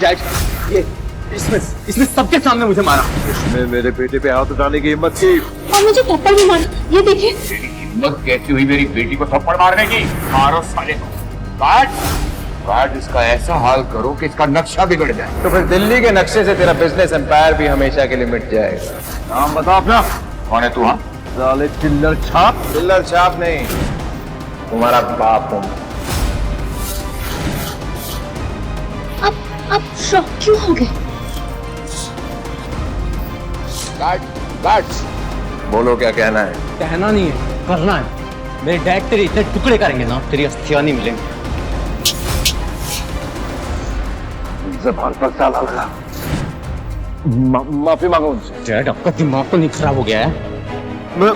Dad ये इसने सबके सामने मुझे मारा। इसने मेरे बेटे पे हाथ उठाने की हिम्मत की और मुझे थप्पड़ भी मारा। ये देखिए। तेरी हिम्मत कैसी हुई मेरी बेटी को थप्पड़ मारने की? मारो साले को। काट इसका ऐसा हाल करो कि इसका नक्शा बिगड़ जाए। तो फिर दिल्ली के नक्शे से तेरा बिजनेस एम्पायर भी हमेशा के लिए मिट जाएगा। नाम बता अपना। कौन है तू? हाँ साले चिल्लर छाप नहीं, तुम्हारा बाप हूँ। अब शॉक क्यों हो गए? गार्ड्स बोलो क्या कहना है? कहना नहीं है, करना है। मेरे डैड तेरे इतने टुकड़े करेंगे ना, तेरी अस्थियां नहीं मिलेंगी। ज़बान पर ताला लगा। माफी मांगो उनसे। डैड आपका दिमाग तो नहीं खराब हो गया है? मैं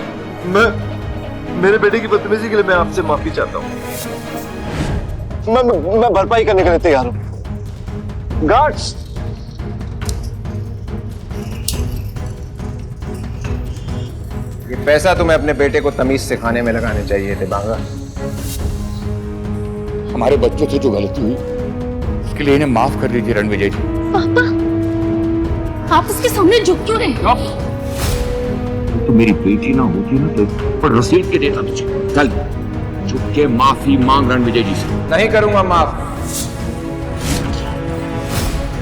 मेरे बेटे की बदतमीजी के लिए मैं आपसे माफी चाहता हूँ। मैं भरपाई करने के लिए तैयार हूँ। गार्ड्स, ये पैसा तुम्हें अपने बेटे को तमीज सिखाने में लगाने चाहिए थे बांगा। हमारे बच्चों से जो गलती हुई उसके लिए इन्हें माफ कर दीजिए रणविजय जी। पापा, आप उसके सामने झुक क्यों रहे? तो मेरी बेटी ना होती ना तो पर रसीद के देता तुझे। चल झुक के माफी मांग रणविजय जी से। नहीं करूंगा माफ।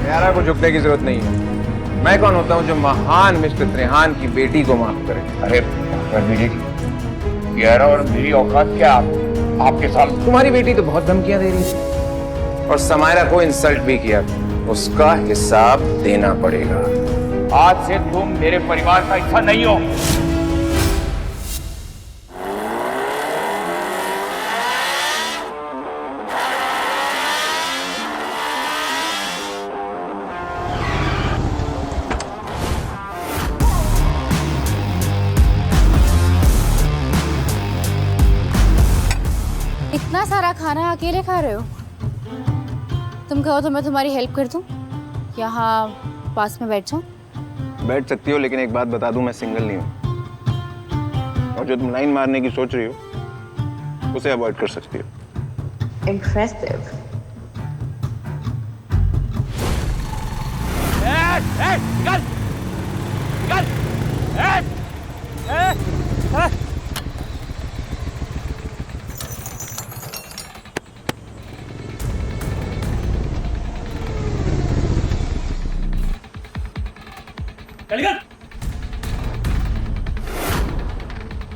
यारा को झुकने की जरूरत नहीं है। मैं कौन होता हूँ जो महान मिस्टर त्रेहान की बेटी को माफ करे? अरे रणविजय जी, यारा और मेरी औकात क्या आपके साथ? तुम्हारी बेटी तो बहुत धमकियां दे रही थी और समायरा को इंसल्ट भी किया। उसका हिसाब देना पड़ेगा। आज से तुम मेरे परिवार का हिस्सा नहीं हो। इतना सारा खाना अकेले खा रहे हो? तुम कहो तो मैं तुम्हारी हेल्प कर दूं? यहाँ पास में बैठ जाओ। बैठ सकती हो, लेकिन एक बात बता दूं, मैं सिंगल नहीं हूं। और जो तुम लाइन मारने की सोच रही हो उसे अवॉइड कर सकती हो। इम्प्रेसिव।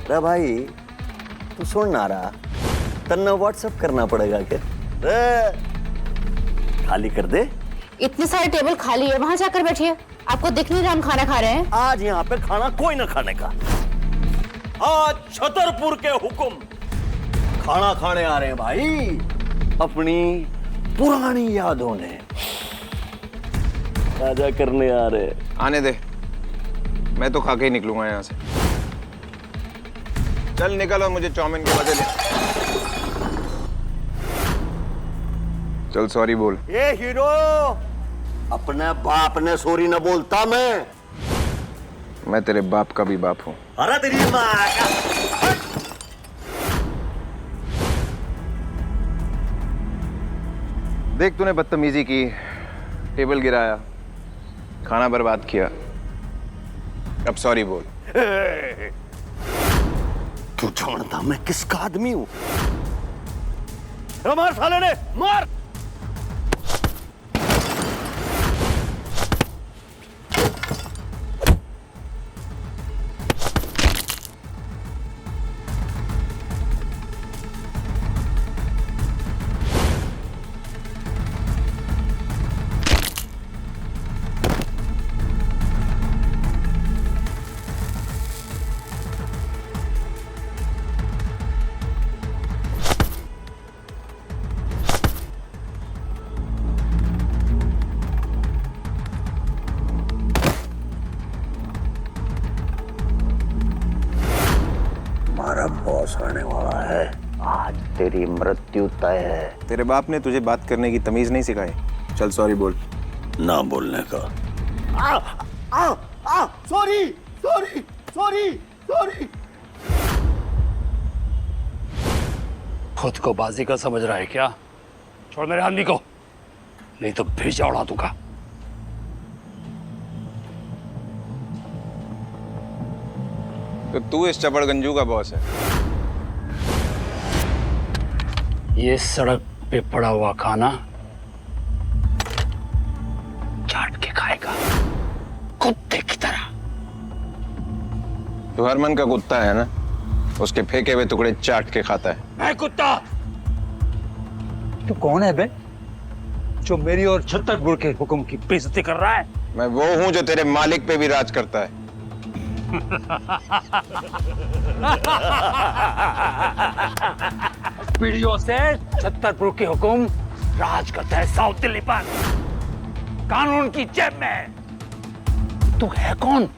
अरे भाई तू सुन ना रहा, तन्ना व्हाट्सएप करना पड़ेगा क्या? खाली कर दे। इतने सारे टेबल खाली है, वहां जाकर बैठिए। आपको दिख नहीं रहा हम खाना खा रहे हैं? आज यहाँ पे खाना कोई ना खाने का। आज छतरपुर के हुक्म खाना खाने आ रहे हैं भाई, अपनी पुरानी यादों ने ताजा करने आ रहे हैं। आने दे, मैं तो खा के ही निकलूंगा यहाँ से। चल निकल और मुझे चाउमीन के मजे ले। चल सॉरी बोल। ये हीरो अपने बाप ने सॉरी न बोलता। मैं तेरे बाप का भी बाप हूँ। अरे तेरी माँ का। देख, तूने बदतमीजी की, टेबल गिराया, खाना बर्बाद किया। अब सॉरी बोल। तू जानता मैं किसका आदमी हूं? मार साले ने, मार। बॉस आने वाला है, आज तेरी मृत्यु तय है। तेरे बाप ने तुझे बात करने की तमीज नहीं सिखाई? चल सॉरी बोल। ना बोलने का। Sorry sorry sorry sorry. खुद को बाजी का समझ रहा है क्या? छोड़ मेरे आदमी को। नहीं तो भेजा उड़ा दूंगा। तो तू इस चपड़गंजू का बॉस है? ये सड़क पे पड़ा हुआ खाना चाट के खाएगा, कुत्ते की तरह। तू हरमन का कुत्ता है ना, उसके फेंके हुए टुकड़े चाट के खाता है। मैं कुत्ता? तू कौन है बे, जो मेरी और छतरपुर के हुक्म की बेइज्जती कर रहा है? मैं वो हूं जो तेरे मालिक पे भी राज करता है। पीढ़ियों से छतरपुर के हुक्म राज करता है साउथ दिल्ली पर, कानून की जेब में। तू है कौन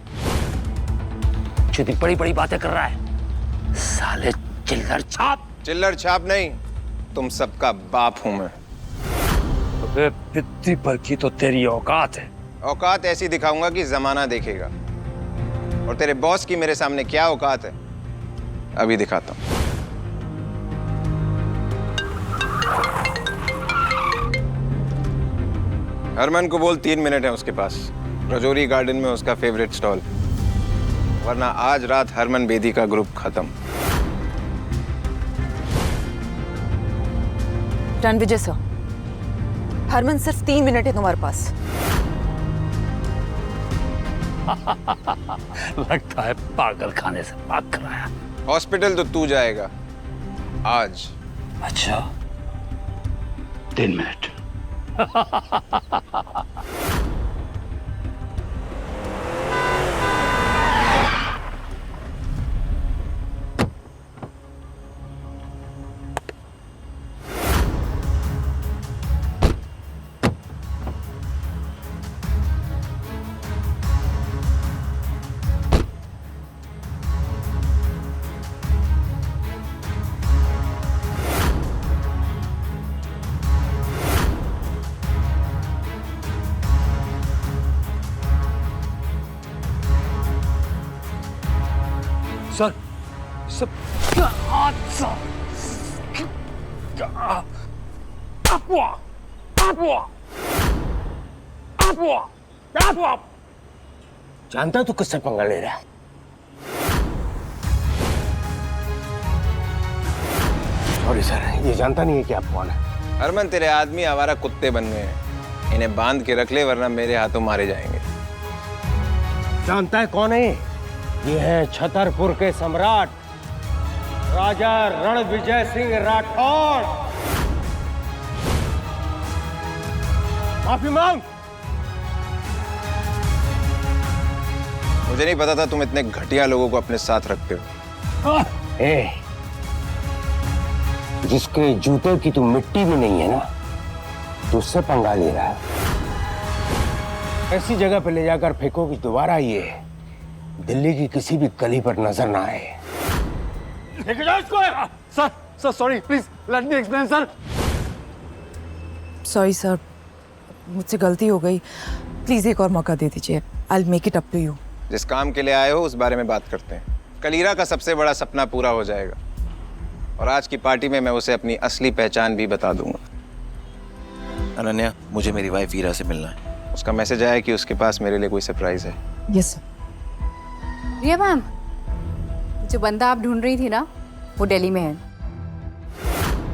जो इतनी बड़ी बड़ी बातें कर रहा है? साले चिल्लर छाप। चिल्लर छाप नहीं, तुम सबका बाप हूं मैं। अबे पित्ती पर की तो तेरी औकात है। औकात ऐसी दिखाऊंगा कि जमाना देखेगा, और तेरे बॉस की मेरे सामने क्या औकात है अभी दिखाता हूं। हरमन को बोल 3 मिनट है उसके पास, रजौरी गार्डन में उसका फेवरेट स्टॉल, वरना आज रात हरमन बेदी का ग्रुप खत्म। रणविजय सर, हरमन सिर्फ 3 मिनट है तुम्हारे पास। लगता है पागल खाने से भाग कर आया। हॉस्पिटल तो तू जाएगा आज। अच्छा, 3 मिनट। सर, सब जानता तू किससे पंगा ले रहा है? सॉरी सर, ये जानता नहीं है कि आप कौन है। हरमन, तेरे आदमी आवारा कुत्ते बन गए हैं, इन्हें बांध के रख ले वरना मेरे हाथों मारे जाएंगे। जानता है कौन है? ये है छतरपुर के सम्राट राजा रणविजय सिंह राठौड़। माफी मांग। मुझे नहीं पता था तुम इतने घटिया लोगों को अपने साथ रखते हो। जिसके जूते की तू मिट्टी भी नहीं है ना, तो उससे पंगा ले रहा है। ऐसी जगह पे ले जाकर फेंको कि दोबारा ये दिल्ली की किसी भी गली पर नजर ना आए। लेके जाओ इसको। Sir sorry, please let me explain sir. Sorry sir, मुझसे गलती हो गई, प्लीज एक और मौका दे दीजिए। I will make it up to you. जिस काम के लिए आए हो उस बारे में बात करते हैं। कलीरा का सबसे बड़ा सपना पूरा हो जाएगा, और आज की पार्टी में मैं उसे अपनी असली पहचान भी बता दूंगा। अनन्या, मुझे मेरी वाइफ वीरा से मिलना है। उसका मैसेज आया कि उसके पास मेरे लिए कोई सरप्राइज है। Yes sir. रिया मैम, जो बंदा आप ढूंढ रही थी ना, वो दिल्ली में है।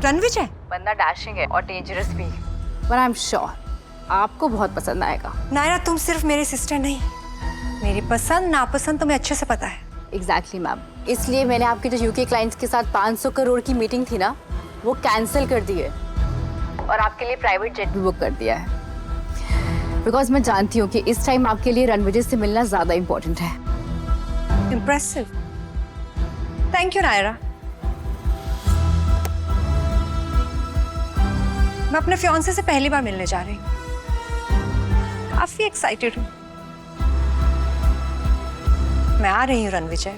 रणविजय? बंदा डैशिंग है और डेंजरस भी, पर आई एम श्योर आपको बहुत पसंद आएगा। नायरा, तुम सिर्फ मेरी सिस्टर नहीं, मेरी पसंद नापसंद तुम्हें अच्छे से पता है। एग्जैक्टली मैम, इसलिए मैंने आपके जो यूके क्लाइंट्स के साथ 500 करोड़ की मीटिंग थी ना, वो कैंसिल कर दी है और आपके लिए प्राइवेट जेट भी बुक कर दिया है। बिकॉज मैं जानती हूँ कि इस टाइम आपके लिए रणविजय से मिलना ज्यादा इम्पोर्टेंट है। Impressive, thank you Naira. मैं अपने फियांसे से पहली बार मिलने जा रही हूँ, काफी एक्साइटेड हूँ। मैं आ रही हूँ रणविजय।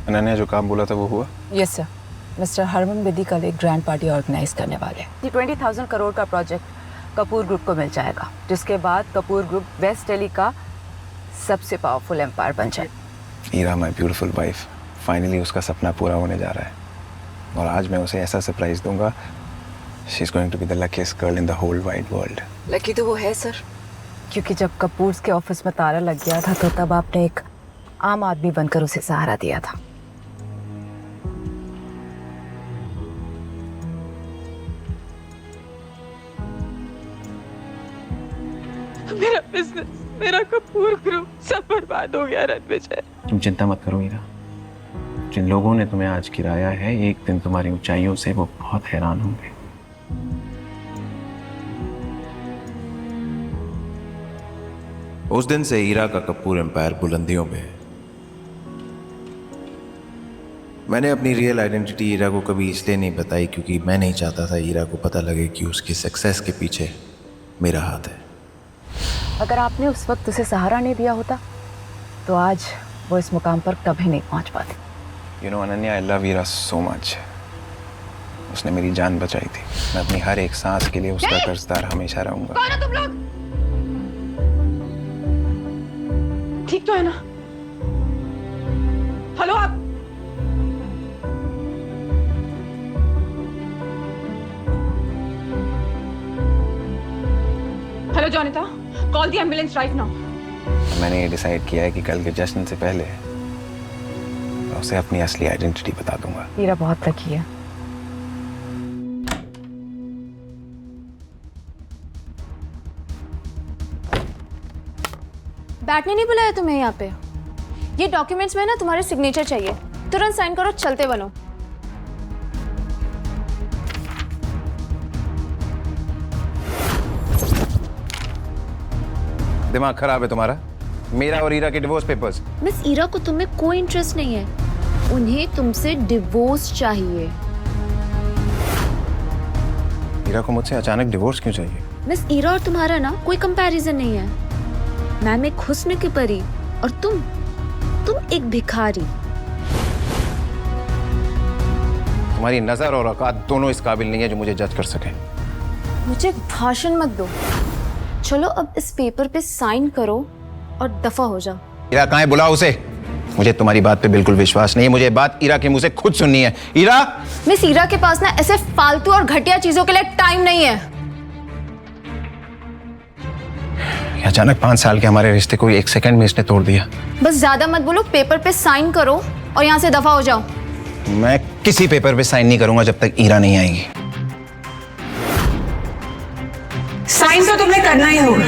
अनन्या, जो काम बोला था वो हुआ? Yes sir, mister Harman Bedi कल एक ग्रैंड पार्टी ऑर्गेनाइज करने वाले हैं। ये 20,000 करोड़ का प्रोजेक्ट कपूर ग्रुप को मिल जाएगा, जिसके बाद कपूर ग्रुप वेस्ट दिल्ली का सबसे पावरफुल एम्पायर बन जाए। वीरा, माय ब्यूटीफुल वाइफ, फाइनली उसका सपना पूरा होने जा रहा है। और आज मैं उसे ऐसा सरप्राइज दूंगा, she is going to be the luckiest girl in the whole wide world. Lucky तो वो है सर, क्योंकि जब कपूर्स के ऑफिस में ताला लग गया था तो तब आपने एक आम आदमी बनकर उसे सहारा दिया था। मेरा बिजनेस, मेरा कपूर ग्रुप सब बर्बाद हो गया रणविजय। तुम चिंता मत करो हीरा, जिन लोगों ने तुम्हें आज गिराया है एक दिन तुम्हारी ऊंचाइयों से वो बहुत हैरान होंगे। उस दिन से हीरा का कपूर एम्पायर बुलंदियों में है। मैंने अपनी रियल आइडेंटिटी हीरा को कभी इसलिए नहीं बताई क्योंकि मैं नहीं चाहता था हीरा को पता लगे कि उसकी सक्सेस के पीछे मेरा हाथ है। अगर आपने उस वक्त उसे सहारा नहीं दिया होता तो आज वो इस मुकाम पर कभी नहीं पहुंच पाती। You know Ananya, I love Heera so much. उसने मेरी जान बचाई थी। मैं अपनी हर एक सांस के लिए उसका कर्जदार हमेशा रहूंगा। कौन हो तुम लोग? ठीक तो है ना? हेलो आप? Hello Jonita, call the ambulance right now. मैंने ये डिसाइड किया है कि कल के जश्न से पहले मैं उसे अपनी असली आइडेंटिटी बता दूंगा। हीरा बहुत लकी है। बैठने नहीं बुलाया तुम्हें यहाँ पे। ये डॉक्यूमेंट्स में ना तुम्हारे सिग्नेचर चाहिए, तुरंत साइन करो, चलते बनो। दिमाग खराब है तुम्हारा? मेरा और हीरा के डिवोर्स पेपर्स। मिस ईरा को तुम्हें कोई इंटरेस्ट नहीं है, उन्हें तुमसे डिवोर्स चाहिए। हीरा को मुझसे अचानक डिवोर्स क्यों चाहिए? मिस ईरा और तुम्हारा ना कोई कंपैरिजन नहीं है। मैम एक हुस्न की परी और तुम एक भिखारी। तुम्हारी नजर और औकात दोनों इस काबिल नहीं है जो मुझे जज कर सके। मुझे भाषण मत दो, चलो अब इस पेपर पे साइन करो और दफा हो जाओ। हीरा कहाँ है? बुलाओ उसे। मुझे तुम्हारी बात पे बिल्कुल विश्वास नहीं है, मुझे बात हीरा के मुंह से खुद सुननी है। हीरा! मिस ईरा के पास ना ऐसे फालतू और घटिया चीजों के लिए टाइम नहीं है। अचानक 5 साल के हमारे रिश्ते को 1 सेकंड में इसने तोड़ दिया। बस ज्यादा मत बोलो, पेपर पे साइन करो और यहाँ से दफा हो जाओ। मैं किसी पेपर पे साइन नहीं करूंगा जब तक हीरा नहीं आएगी। साइन तो तुम्हें करना ही होगा।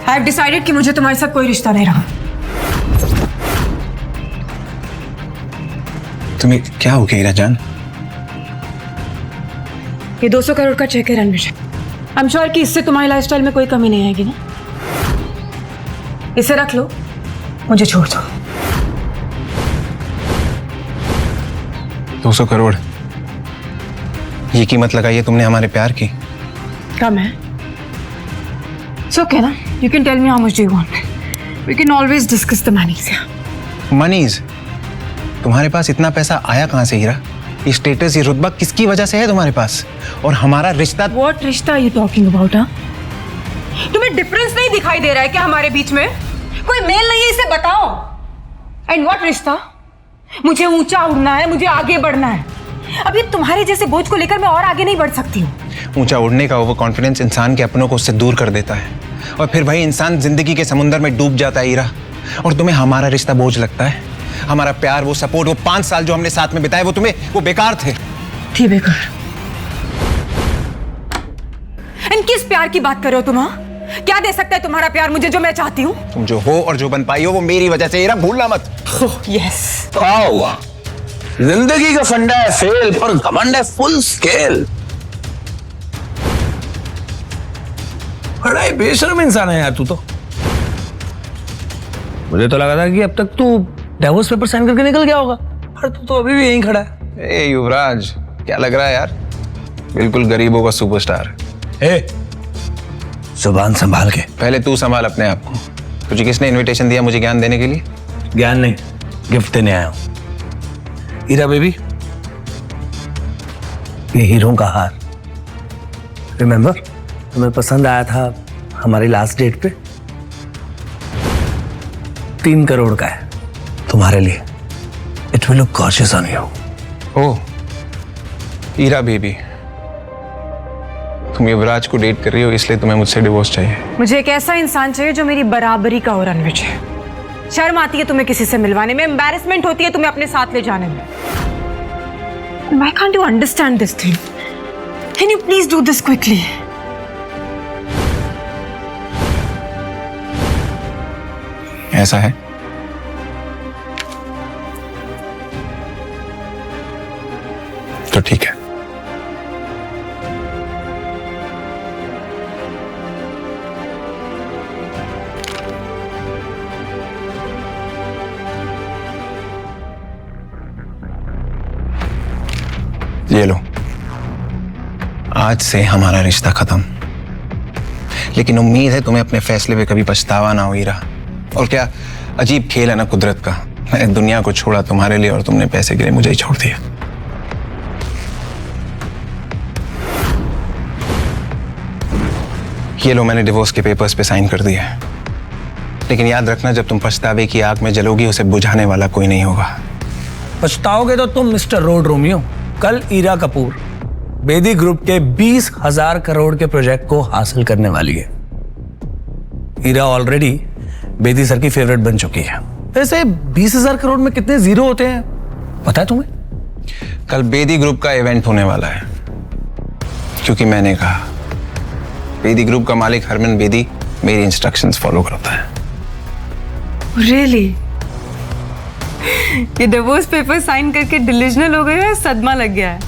आई हैव डिसाइडेड कि मुझे तुम्हारे साथ कोई रिश्ता नहीं रहा। तुम्हें क्या हो गया हीरा जान? ये 200 करोड़ का चेक है रणविजय। आई एम श्योर कि इससे तुम्हारी लाइफस्टाइल में कोई कमी नहीं आएगी ना। इसे रख लो, मुझे छोड़ दो। 200 करोड़, ये कीमत लगाई है तुमने हमारे प्यार की? कम है? सो ओके ना, you can tell me how much do you want. We can always discuss the monies. Monies? तुम्हारे पास इतना पैसा आया कहां से हीरा? ये स्टेटस, ये रुतबा किसकी वजह से है तुम्हारे पास? और हमारा रिश्ता? व्हाट रिश्ता आर यू टॉकिंग अबाउट? तुम्हें डिफरेंस नहीं दिखाई दे रहा है क्या हमारे बीच में? कोई मेल नहीं है, इसे बताओ। एंड व्हाट रिश्ता? मुझे ऊंचा उड़ना है, मुझे आगे बढ़ना है। अभी तुम्हारे जैसे बोझ को लेकर मैं और आगे नहीं बढ़ सकती हूँ। ऊंचा उड़ने का ओवर कॉन्फिडेंस इंसान के अपनों को उससे दूर कर देता है और फिर वही इंसान जिंदगी के समुंदर में डूब जाता है हीरा। और तुम्हें हमारा रिश्ता बोझ लगता है? हमारा प्यार, वो सपोर्ट, वो 5 साल जो हमने साथ में बिताए, वो तुम्हें वो बेकार थे? थी बेकार। एंड किस प्यार की बात कर रहे हो तुम? क्या दे सकता है तुम्हारा प्यार मुझे जो मैं चाहती हूँ? तुम जो हो और जो बन पाई हो वो मेरी वजह से हीरा, भूलना मत। यस। क्या हुआ? जिंदगी का फंडा है फेल, पर घमंड है फुल स्केल। बड़ा ही बेशर्म इंसान है यार तू तो। मुझे तो लगा था कि अब तक तू डिवोर्स पेपर साइन करके निकल गया होगा, पर तू तो अभी भी यहीं खड़ा है। ए युवराज, क्या लग रहा है यार? बिल्कुल गरीबों का सुपरस्टार। जुबान संभाल के। पहले तू संभाल अपने आप को। तुझे किसने इनविटेशन दिया मुझे ज्ञान देने के लिए? ज्ञान नहीं, गिफ्ट देने आया हूं। हीरा बेबी, ये हीरों का हार, रिमेंबर तुम्हें पसंद आया था हमारी लास्ट डेट पे? 3 करोड़ का है तुम्हारे लिए। will look gorgeous on you. Oh, Ira baby, तुम युवराज को डेट कर रही हो इसलिए तुम्हें मुझसे डिवोर्स चाहिए? मुझे एक ऐसा इंसान चाहिए जो मेरी बराबरी का हो रणवीर। शर्म आती है तुम्हें किसी से मिलवाने में, एम्बैरेसमेंट होती है तुम्हें अपने साथ ले जाने में। Why can't you understand this thing? Can you please do this quickly? ऐसा है? तो ठीक है। ये लो, आज से हमारा रिश्ता खत्म। लेकिन उम्मीद है तुम्हें अपने फैसले पे कभी पछतावा ना हो ईरा। और क्या अजीब खेल है ना कुदरत का, मैंने दुनिया को छोड़ा तुम्हारे लिए और तुमने पैसे के लिए मुझे ही छोड़ दिया। ये लो, मैंने डिवोर्स के पेपर्स पे साइन कर दिया। लेकिन याद रखना, जब तुम पछतावे की आग में जलोगी उसे बुझाने वाला कोई नहीं होगा। पछताओगे तो तुम मिस्टर रोड रोमियो। कल ईरा कपूर बेदी ग्रुप के 20,000 करोड़ के प्रोजेक्ट को हासिल करने वाली है। ईरा ऑलरेडी बेदी सर की फेवरेट बन चुकी है। वैसे 20,000 करोड़ में कितने जीरो होते हैं पता है तुम्हें? कल बेदी ग्रुप का इवेंट होने वाला है, क्योंकि मैंने कहा। बेदी ग्रुप का मालिक हरमन बेदी मेरी इंस्ट्रक्शंस फॉलो करता है। Really? ये डिवोर्स पेपर साइन करके डिलीजनल हो गए या सदमा लग गया है?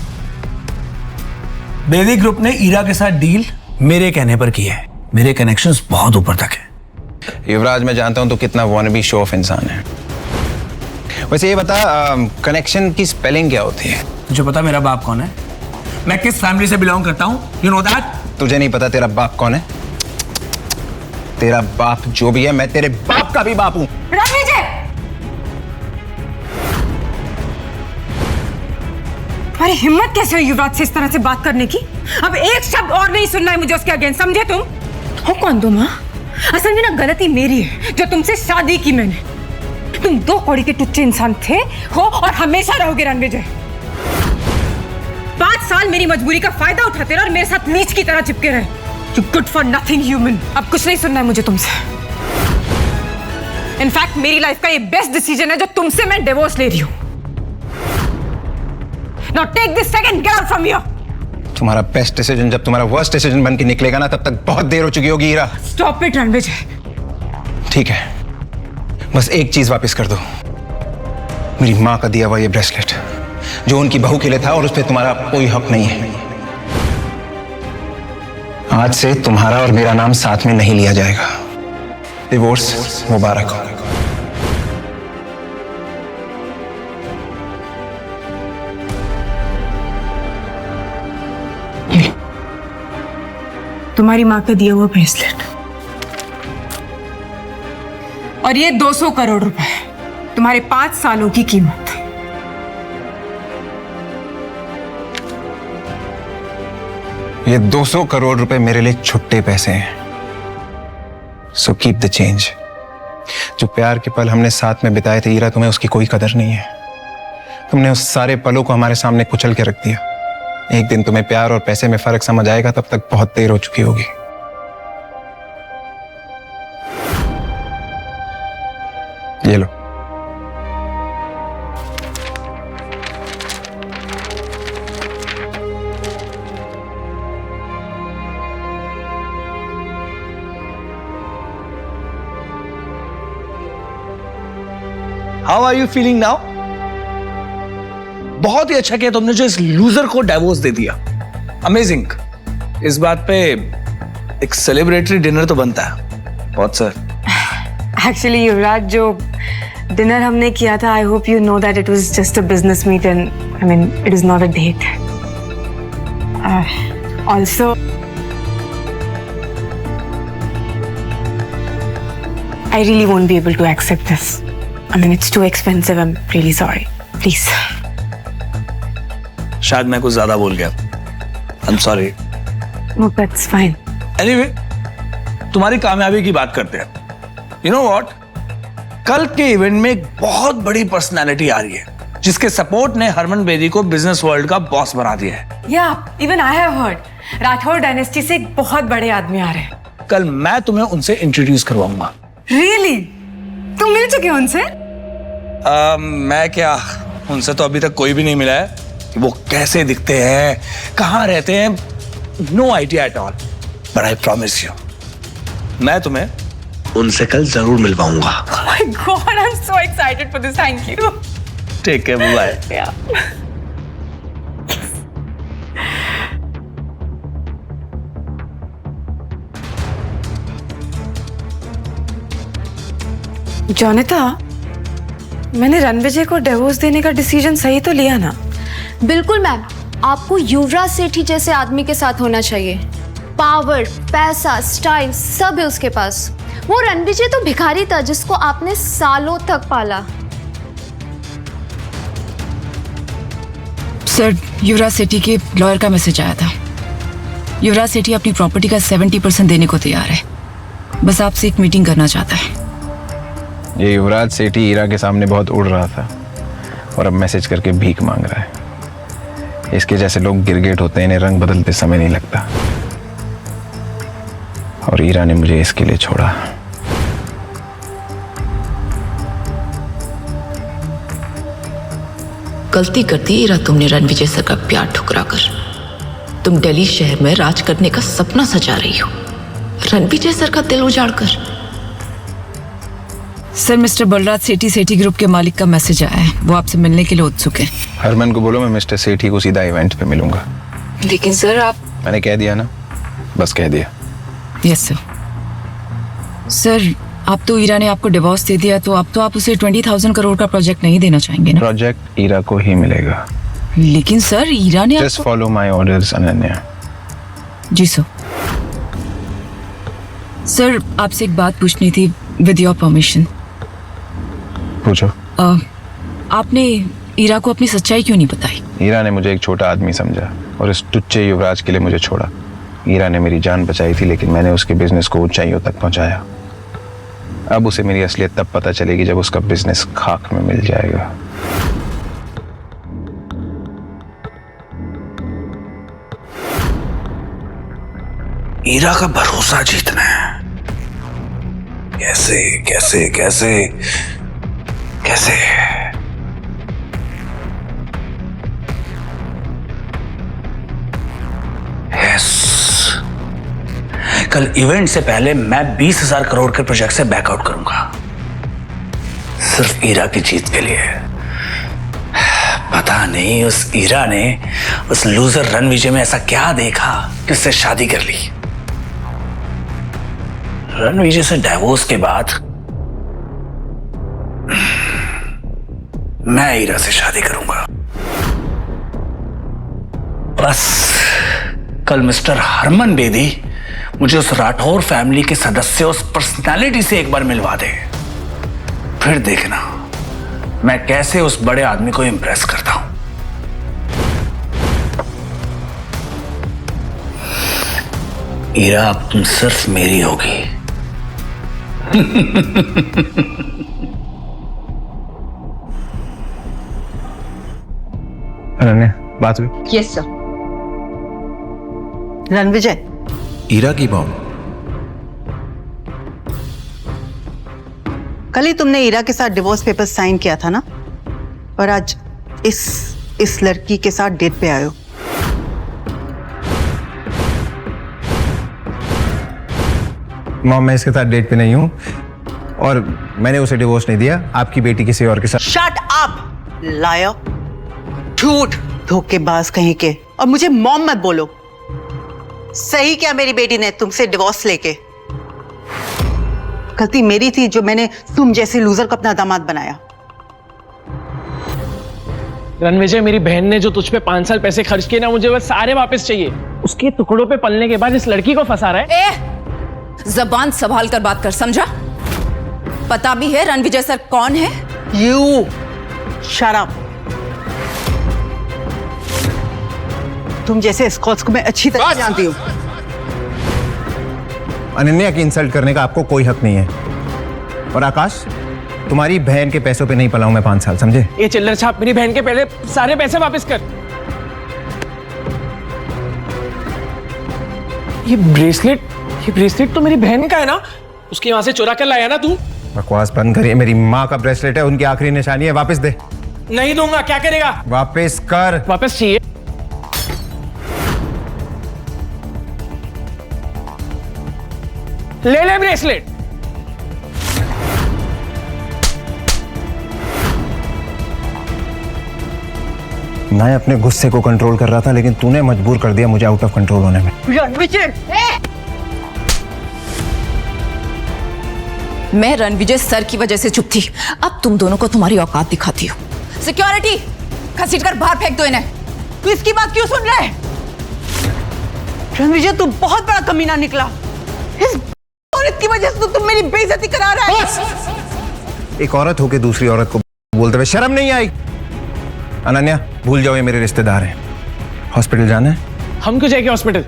बेदी ग्रुप ने ईरा के साथ डील मेरे कहने पर की है। मेरे कनेक्शंस बहुत ऊपर तक है। युवराज, मैं जानता हूं तो कितना वॉनबी शो ऑफ इंसान है। वैसे ये बता, कनेक्शन की स्पेलिंग क्या होती है? तुझे पता मेरा बाप कौन है? मैं किस फैमिली से बिलोंग करता हूं? You know that? तुझे नहीं पता तेरा बाप कौन है? तेरा बाप जो भी है, मैं तेरे बाप का भी बाप हूं। रणवीर जी! तुम्हारी हिम्मत कैसे हुई युवराज से इस तरह से बात करने की? अब एक शब्द और नहीं सुनना है मुझे उसके अगेंस्ट, समझे तुम? हो कौन तुम? हाँ, असल में ना गलती मेरी है जो तुमसे शादी की मैंने। तुम दो कौड़ी के टुच्चे इंसान थे, हो और हमेशा रहोगे रणवीर जी। 5 साल मेरी मजबूरी का फायदा उठाते रहे और मेरे साथ नीच की तरह चिपके रहे। You good for nothing human। अब कुछ नहीं सुनना है मुझे तुमसे। इनफैक्ट मेरी लाइफ का ये बेस्ट डिसीजन है जो तुमसे मैं डिवोर्स ले रही हूं। Now take this second, get out from here। तुम्हारा बेस्ट डिसीजन जब तुम्हारा वर्स्ट डिसीजन बन के निकलेगा ना, तब तक बहुत देर हो चुकी होगी ईरा। Stop it रणवीर जी। ठीक है, बस एक चीज वापस कर दो, मेरी माँ का दिया हुआ ये ब्रेसलेट जो उनकी बहू के लिए था, और उस पर तुम्हारा कोई हक नहीं है। आज से तुम्हारा और मेरा नाम साथ में नहीं लिया जाएगा। डिवोर्स मुबारक हो। तुम्हारी माँ का दिया हुआ ब्रेसलेट और ये 200 करोड़ रुपए, तुम्हारे 5 सालों की कीमत। ये 200 करोड़ रुपए मेरे लिए छुट्टे पैसे हैं। So keep the change. जो प्यार के पल हमने साथ में बिताए थे ईरा, तुम्हें उसकी कोई कदर नहीं है। तुमने उस सारे पलों को हमारे सामने कुचल के रख दिया। एक दिन तुम्हें प्यार और पैसे में फर्क समझ आएगा, तब तक बहुत देर हो चुकी होगी। ये लो। How are you feeling now? बहुत ही अच्छा किया तुमने जो इस लूजर को डिवोर्स दे दिया। अमेजिंग। इस बात पे एक सेलिब्रेटरी डिनर तो बनता है। बहुत सर। एक्चुअली युवराज, जो डिनर हमने किया था, I hope you know that it was just a business meet and I mean it is not a date. Also I really won't be able to accept this. I mean, it's too expensive. I'm really sorry. Please. शायद मैं कुछ ज्यादा बोल गया। I'm sorry. No, that's fine. Anyway, तुम्हारी कामयाबी की बात करते हैं। You know what? कल के इवेंट में एक बहुत बड़ी पर्सनालिटी आ रही है। जिसके सपोर्ट ने हरमन बेदी को बिजनेस वर्ल्ड का बॉस बना दिया है। या even I have heard Rathore dynasty से एक बहुत बड़े आदमी आ रहे हैं। कल मैं तुम्हें उनसे इंट्रोड्यूस करवाऊंगा। रियली? तुम मिल चुके हो उनसे? मैं क्या, उनसे तो अभी तक कोई भी नहीं मिला है। वो कैसे दिखते हैं, कहाँ रहते हैं, no idea at all. But I promise you, मैं तुम्हें उनसे कल जरूर मिलवाऊंगा। Oh my God, I'm so excited for this. Thank you. Take care, bye. Yeah. Jonita, मैंने रणविजय को डिवोर्स देने का डिसीजन सही तो लिया ना? बिल्कुल मैम, आपको युवराज सेठी जैसे आदमी के साथ होना चाहिए। पावर, पैसा, स्टाइल सब है उसके पास। वो रणविजय तो भिखारी था जिसको आपने सालों तक पाला। सर, युवराज सेठी के लॉयर का मैसेज आया था। युवराज सेठी अपनी प्रॉपर्टी का 70% देने को तैयार है। बस आपसे एक मीटिंग करना चाहता है। ये युवराज सेठी ईरा के सामने बहुत उड़ रहा था और अब मैसेज करके भीख मांग रहा है। इसके जैसे लोग गिरगिट होते हैं, इन्हें रंग बदलते समय नहीं लगता। और ईरा ने मुझे इसके लिए छोड़ा। गलती करती ईरा तुमने रणविजय सर का प्यार ठुकरा कर। तुम दिल्ली शहर में राज करने का सपना सजा रही हो, रणविजय सर का दिल उजाड़ कर। सर, मिस्टर बलराज सेठी सेठी ग्रुप के मालिक का मैसेज आया है। वो आपसे मिलने के लिए उत्सुक है। हरमन को बोलो मैं मिस्टर सेठी को सीधा इवेंट पे मिलूंगा। लेकिन सर आप... मैंने कह दिया ना, बस कह दिया। Yes sir. सर, अब तो ईरा ने आपको डिवोर्स दे दिया, तो अब तो आप उसे 20,000 करोड़ का प्रोजेक्ट नहीं देना चाहेंगे ना? प्रोजेक्ट ईरा को ही मिलेगा। लेकिन सर, ईरा ने just follow my orders Ananya. जी सर। सर, आपसे एक बात पूछनी थी, विद योर परमिशन। पूछो। आपने ईरा को अपनी सच्चाई क्यों नहीं बताई? ईरा ने मुझे एक छोटा आदमी समझा और इस टुच्चे युवराज के लिए मुझे छोड़ा। ईरा ने मेरी जान बचाई थी, लेकिन मैंने उसके बिजनेस को ऊंचाइयों तक पहुंचाया। अब उसे मेरी असलियत तब पता चलेगी जब उसका बिजनेस खाक में मिल जाएगा। ईरा का भरोसा जीतना है। कैसे कैसे कैसे कैसे? यस, कल इवेंट से पहले मैं 20,000 करोड़ के प्रोजेक्ट से बैकआउट करूंगा, सिर्फ ईरा की जीत के लिए। पता नहीं उस ईरा ने उस लूजर रणविजय में ऐसा क्या देखा कि उससे शादी कर ली। रणविजय से डिवोर्स के बाद मैं ईरा से शादी करूंगा। बस कल मिस्टर हरमन बेदी मुझे उस राठौर फैमिली के सदस्य, उस पर्सनालिटी से एक बार मिलवा दे, फिर देखना मैं कैसे उस बड़े आदमी को इंप्रेस करता हूं। ईरा अब तुम सिर्फ मेरी होगी। अनन्या, बात हुई? Yes sir. रणविजय, ईरा की मॉम, कल ही तुमने ईरा के साथ डिवोर्स पेपर साइन किया था ना, और आज इस लड़की के साथ डेट पे आए हो। मॉम, मैं इसके साथ डेट पे नहीं हूँ और मैंने उसे डिवोर्स नहीं दिया। आपकी बेटी किसी और के साथ। शट अप लायर, झूठ, धोखेबाज कहीं के। और मुझे मॉम मत बोलो। सही क्या मेरी बेटी ने तुमसे डिवोर्स लेके? गलती मेरी थी जो मैंने तुम जैसे लूजर को अपना दामाद बनाया। रणविजय, मेरी बहन ने जो तुझ पे 5 साल पैसे खर्च किए ना, मुझे वो सारे वापस चाहिए। उसके टुकड़ों पे पलने के बाद इस लड़की को फंसा रहा है। जबान संभाल कर बात कर, समझा? पता भी है रणविजय सर कौन है? You shut up. तुम जैसे स्कॉट्स को मैं अच्छी तरह जानती हूँ। अनन्या की इंसल्ट करने का आपको कोई हक नहीं है। और आकाश, तुम्हारी बहन के पैसों पे नहीं पला हूं मैं 5 साल, समझे? ये चिल्लर छाप मेरी बहन के पहले सारे पैसे वापस कर। ये ब्रेसलेट तो मेरी बहन का है ना? उसके वहां से चुरा कर लाया ना तू? बकवास बंद करिए। मेरी माँ का ब्रेसलेट है, उनकी आखिरी निशानी है, वापस दे। नहीं दूंगा। क्या करेगा? वापस कर। वापस चाहिए। ले ले ब्रेसलेट। मैं अपने गुस्से को कंट्रोल कर रहा था, लेकिन तूने मजबूर कर दिया मुझे आउट ऑफ कंट्रोल होने में। मैं रणविजय सर की वजह से चुप थी, अब तुम दोनों को तुम्हारी औकात दिखाती हो। सिक्योरिटी, घसीट कर बाहर फेंक दो इन्हें। तू इसकी बात क्यों सुन रहा है? रणविजय, तू बहुत बड़ा कमीना निकला। इस औरत की वजह से तो तुम मेरी बेइज्जती करा रहा है। एक औरत होके दूसरी औरत को बोलते हुए शर्म नहीं आई? अनन्या, भूल जाओ, ये मेरे रिश्तेदार हैं। हॉस्पिटल जाना है? हम क्यों जाएंगे हॉस्पिटल?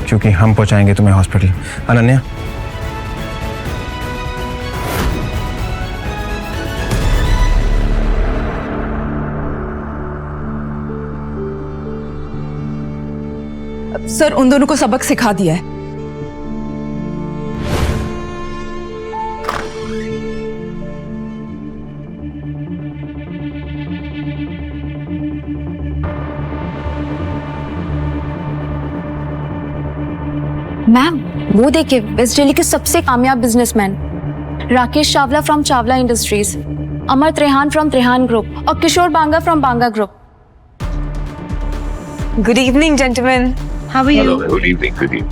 क्योंकि हम पहुंचाएंगे तुम्हें हॉस्पिटल। अनन्या, सर उन दोनों को सबक सिखा दिया है। मैम, वो देखिए, वेस्ट दिल्ली के सबसे कामयाब businessman Rakesh Chawla from Chawla industries, Amar Trehan from Trehan group और Kishore Banga from Banga group. Good evening gentleman, how are you? Good evening.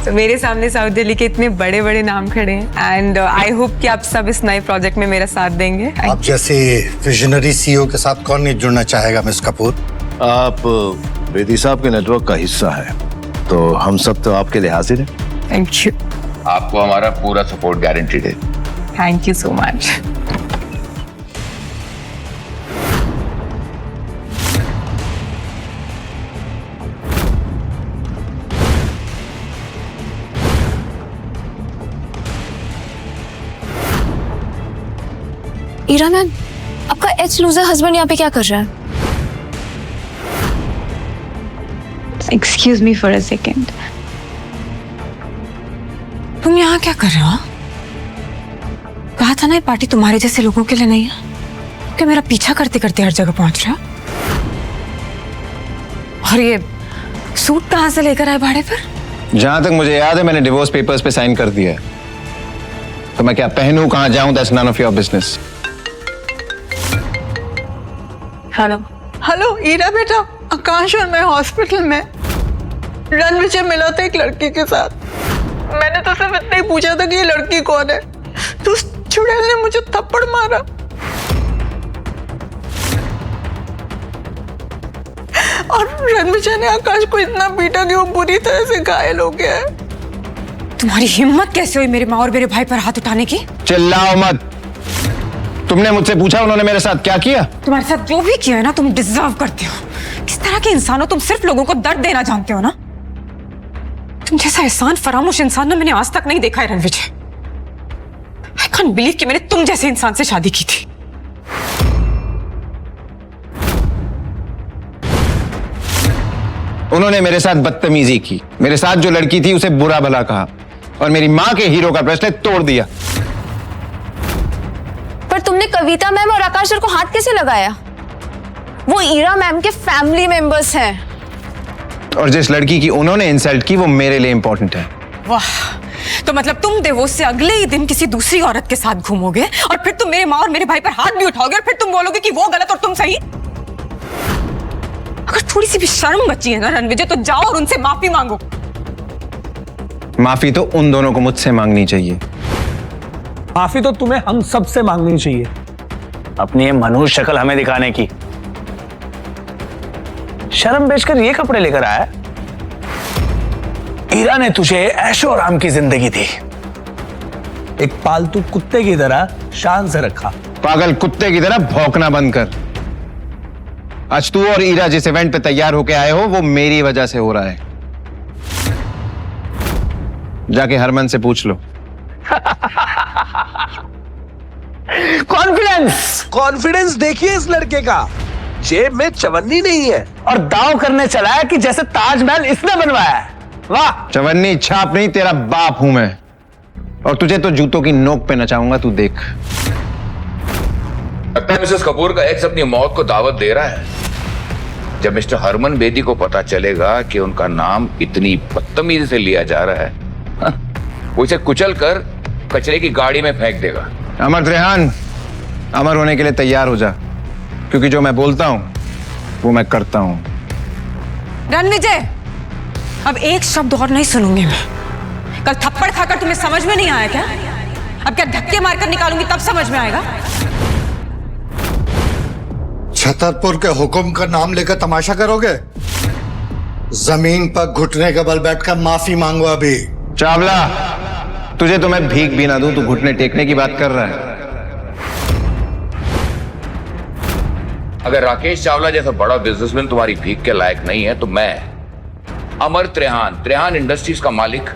तो मेरे सामने साउथ दिल्ली के इतने बड़े बड़े नाम खड़े हैं एंड आई होप कि आप सब इस नए प्रोजेक्ट में मेरा साथ देंगे। आप जैसे विजनरी सीईओ के साथ कौन नहीं जुड़ना चाहेगा मिस कपूर? आप बेदी साहब के नेटवर्क का हिस्सा है, तो हम सब तो आपके लिए हाजिर हैं। Thank you. आपको हमारा पूरा सपोर्ट गारंटीड है। Thank you so much. Ira ma'am, आपका एच लूजर हस्बैंड यहाँ पे क्या कर रहा है? Excuse me for a second, तुम यहाँ क्या कर रहे हो? कहा था ना ये पार्टी तुम्हारे जैसे लोगों के लिए नहीं है, कि मेरा पीछा करते करते हर जगह पहुंच रहा। और ये सूट कहाँ से लेकर आए भाड़े पर? जहां तक मुझे याद है मैंने डिवोर्स पेपर्स पे साइन कर दिया है, तो मैं क्या पहनूं, कहां जाऊं, that's none of your business. Hello hello Ira बेटा, आकाश और मैं हॉस्पिटल में। रणविजय मिला था एक लड़की के साथ। मैंने तो सिर्फ इतना ही पूछा था कि ये लड़की कौन है, तो उस चुड़ैल ने मुझे थप्पड़ मारा। और रणविजय ने आकाश को इतना पीटा कि वो बुरी तरह से घायल हो गया है। तुम्हारी हिम्मत कैसे हुई मेरी माँ और मेरे भाई पर हाथ उठाने की? चिल्लाओ मत। तुमने मुझसे पूछा उन्होंने मेरे साथ क्या किया? तुम्हारे साथ जो भी किया है ना, तुम डिजर्व करते हो। किस तरह के इंसान हो तुम? सिर्फ लोगों को दर्द देना जानते हो ना। तुम जैसा एहसान फरामोश इंसान ना मैंने आज तक नहीं देखा है रणविजय। आई कांट बिलीव कि मैंने तुम जैसे इंसान से शादी की थी। उन्होंने मेरे साथ बदतमीजी की, मेरे साथ जो लड़की थी उसे बुरा भला कहा और मेरी माँ के हीरो का ब्रेसलेट तोड़ दिया। पर तुमने कविता मैम और आकाश सर को हाथ कैसे लगाया? वो ईरा मैम के फैमिली मेंबर्स हैं। और जिस लड़की की उन्होंने इंसल्ट की वो मेरे लिए इंपॉर्टेंट है। वाह, तो मतलब तुम डिवोर्स से अगले ही दिन किसी दूसरी औरत के साथ घूमोगे और फिर तुम मेरे माँ और मेरे भाई पर हाथ भी उठाओगे और फिर तुम बोलोगे कि वो गलत और तुम सही? अगर थोड़ी सी भी शर्म बची है ना रणविजय, तो जाओ और उनसे माफी मांगो। माफी तो उन दोनों को मुझसे मांगनी चाहिए। माफी तो तुम्हें हम सब से मांगनी चाहिए, अपनी ये मनुष्य शक्ल हमें दिखाने की। शर्म बेचकर ये कपड़े लेकर आया। ईरा ने तुझे ऐशो आराम की जिंदगी दी, एक पालतू कुत्ते की तरह शान से रखा। पागल कुत्ते की तरह भौंकना बंद कर। आज तू और ईरा जिस इवेंट पे तैयार होके आए हो वो मेरी वजह से हो रहा है। जाके हरमन से पूछ लो। कॉन्फिडेंस देखिए इस लड़के का, जेब में चवन्नी नहीं है और दाव करने चला है कि जैसे ताजमहल इसने बनवाया है। वाह! चवन्नी छाप नहीं, तेरा बाप हूं मैं, और तुझे तो जूतों की नोक पे नचाऊंगा, तू देख। लगता है मिसेस कपूर का एक्स अपनी मौत को दावत दे रहा है। जब मिस्टर हरमन बेदी को पता चलेगा कि उनका नाम इतनी बदतमीजी से लिया जा रहा है, वो इसे कुचल कर कचरे की गाड़ी में फेंक देगा। अमर त्रेहान, अमर होने के लिए तैयार हो जा, क्योंकि जो मैं बोलता हूं वो मैं करता हूं। रणविजय, अब एक शब्द और नहीं सुनूंगी मैं। कल थप्पड़ खाकर तुम्हें समझ में नहीं आया क्या? अब क्या धक्के मारकर निकालूंगी तब समझ में आएगा? छतरपुर के हुक्म का नाम लेकर तमाशा करोगे? जमीन पर घुटने के बल बैठकर माफी मांगो अभी। चावला, तुझे तो मैं भीख भी ना दूं, तू घुटने टेकने की बात कर रहा है। अगर राकेश चावला जैसा बड़ा बिजनेसमैन तुम्हारी भीख के लायक नहीं है, तो मैं अमर त्रेहान इंडस्ट्रीज का मालिक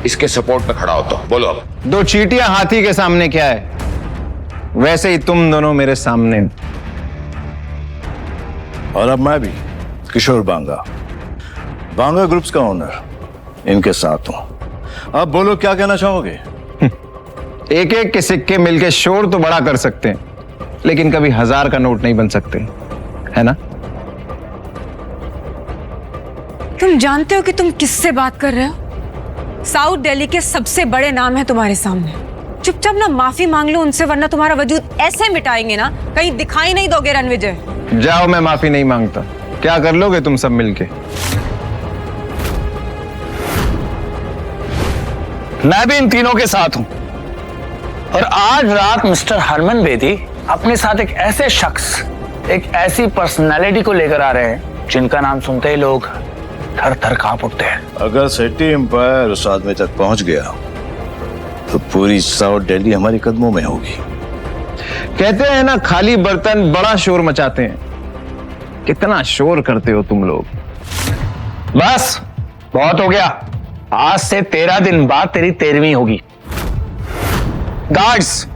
इसके सपोर्ट में खड़ा होता हूं। बोलो अब। दो चींटियां हाथी के सामने क्या है, वैसे ही तुम दोनों मेरे सामने। और अब मैं भी किशोर बांगा, बांगा ग्रुप्स का ओनर, इनके साथ हूं। अब बोलो क्या कहना चाहोगे? एक एक के सिक्के मिलके शोर तो बड़ा कर सकते हैं, लेकिन कभी 1000 का नोट नहीं बन सकते, है ना? तुम जानते हो कि तुम किससे बात कर रहे हो? साउथ दिल्ली के सबसे बड़े नाम है तुम्हारे सामने। चुपचाप ना माफी मांग लो उनसे, वरना तुम्हारा वजूद ऐसे मिटाएंगे ना, कहीं दिखाई नहीं दोगे रणविजय। जाओ, मैं माफी नहीं मांगता। क्या कर लोगे तुम सब मिलके? मैं भी इन तीनों के साथ हूं, और आज रात मिस्टर हरमन बेदी अपने साथ एक ऐसे शख्स, एक ऐसी पर्सनालिटी को लेकर आ रहे हैं जिनका नाम सुनते ही लोग थर थर कांप उठते हैं। अगर सिटी एम्पायर उस आदमी तक पहुंच गया तो पूरी साउथ दिल्ली हमारे कदमों में होगी। कहते हैं ना, खाली बर्तन बड़ा शोर मचाते हैं। कितना शोर करते हो तुम लोग। बस बहुत हो गया। आज से 13 दिन बाद तेरी 13वीं होगी। गार्ड्स,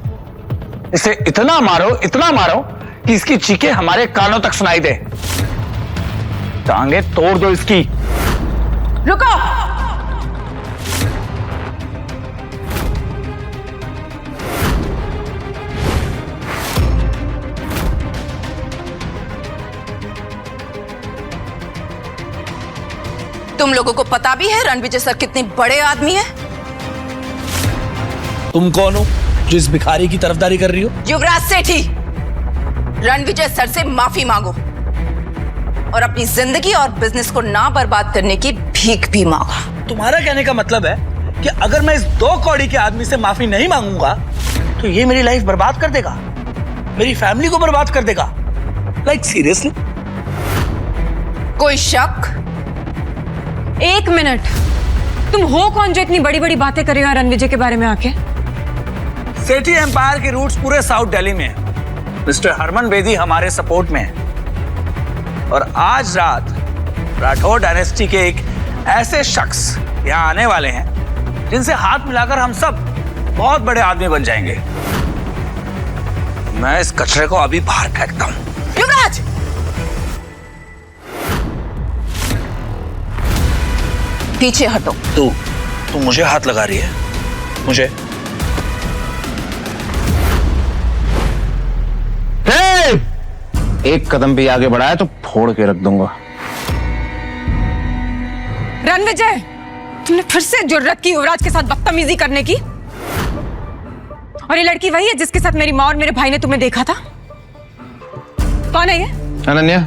इसे इतना मारो कि इसकी चीखें हमारे कानों तक सुनाई दे। टांगे तोड़ दो इसकी। रुको! तुम लोगों को पता भी है रणविजय सर कितने बड़े आदमी हैं? तुम कौन हो जिस भिखारी की तरफदारी कर रही हो? युवराज सेठी, रणविजय सर से माफी मांगो और अपनी जिंदगी और बिजनेस को ना बर्बाद करने की भीख भी मांगो। तुम्हारा कहने का मतलब है कि अगर मैं इस 2 कौड़ी के आदमी से माफी नहीं मांगूंगा तो ये मेरी लाइफ बर्बाद कर देगा, मेरी फैमिली को बर्बाद कर देगा। Like seriously? कोई शक? 1 मिनट, तुम हो कौन जो इतनी बड़ी बड़ी बातें कर रहे हो रणविजय के बारे में आके? सेठी एम्पायर के रूट्स पूरे साउथ दिल्ली में है। मिस्टर हरमन बेदी हमारे सपोर्ट में है, और आज रात राठौर डायनेस्टी के एक ऐसे शख्स यहाँ आने वाले हैं जिनसे हाथ मिलाकर हम सब बहुत बड़े आदमी बन जाएंगे। मैं इस कचरे को अभी बाहर फेंकता हूँ। युवराज! पीछे हटो। तू मुझे हाथ लगा रही है? मुझे? एक कदम भी आगे बढ़ाया तो फोड़ के रख दूंगा। रणविजय, तुमने फिर से जुर्रत की युवराज के साथ बदतमीजी करने की। और ये लड़की वही है जिसके साथ मेरी माँ और मेरे भाई ने तुम्हें देखा था? कौन है ये? अनन्या,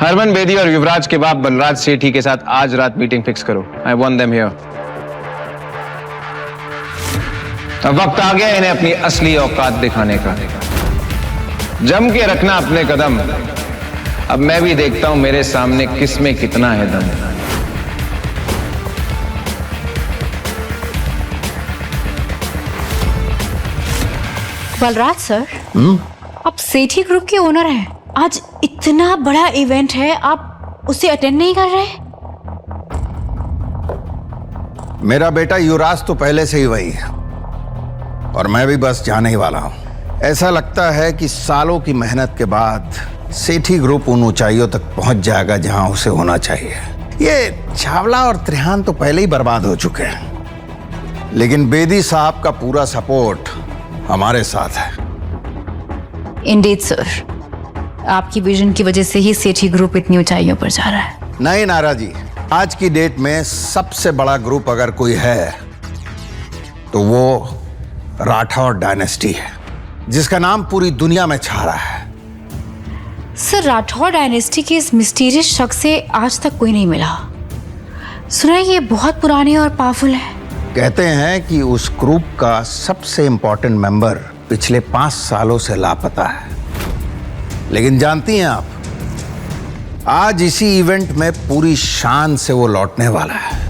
हरमन बेदी और युवराज के बाप बलराज सेठी के साथ आज रात मीटिंग फिक्स करो। I want them here. अब वक्त आ गया इन्हें अपनी असली औकात दिखाने का। जम के रखना अपने कदम। अब मैं भी देखता हूं मेरे सामने किसमें कितना है दम। बलराज सर, आप सेठी ग्रुप के ओनर हैं। आज इतना बड़ा इवेंट है, आप उसे अटेंड नहीं कर रहे? मेरा बेटा युवराज तो पहले से ही वही है। और मैं भी बस जाने ही वाला हूं। ऐसा लगता है कि सालों की मेहनत के बाद सेठी ग्रुप उन ऊंचाइयों तक पहुंच जाएगा जहां उसे होना चाहिए। ये चावला और त्रिहान तो पहले ही बर्बाद हो चुके हैं, लेकिन बेदी साहब का पूरा सपोर्ट हमारे साथ है। इंडीड सर, आपकी विजन की वजह से ही सेठी ग्रुप इतनी ऊंचाइयों पर जा रहा है। नहीं नारा जी, आज की डेट में सबसे बड़ा ग्रुप अगर कोई है तो वो राठौर डायनेस्टी है, जिसका नाम पूरी दुनिया में छा रहा है। सर, राठौर डायनेस्टी के इस मिस्टीरियस शख्स से आज तक कोई नहीं मिला। सुना है ये बहुत पुराने और पावरफुल है। कहते हैं कि उस ग्रुप का सबसे इंपॉर्टेंट मेंबर पिछले 5 सालों से लापता है। लेकिन जानती हैं आप, आज इसी इवेंट में पूरी शान से वो लौटने वाला है।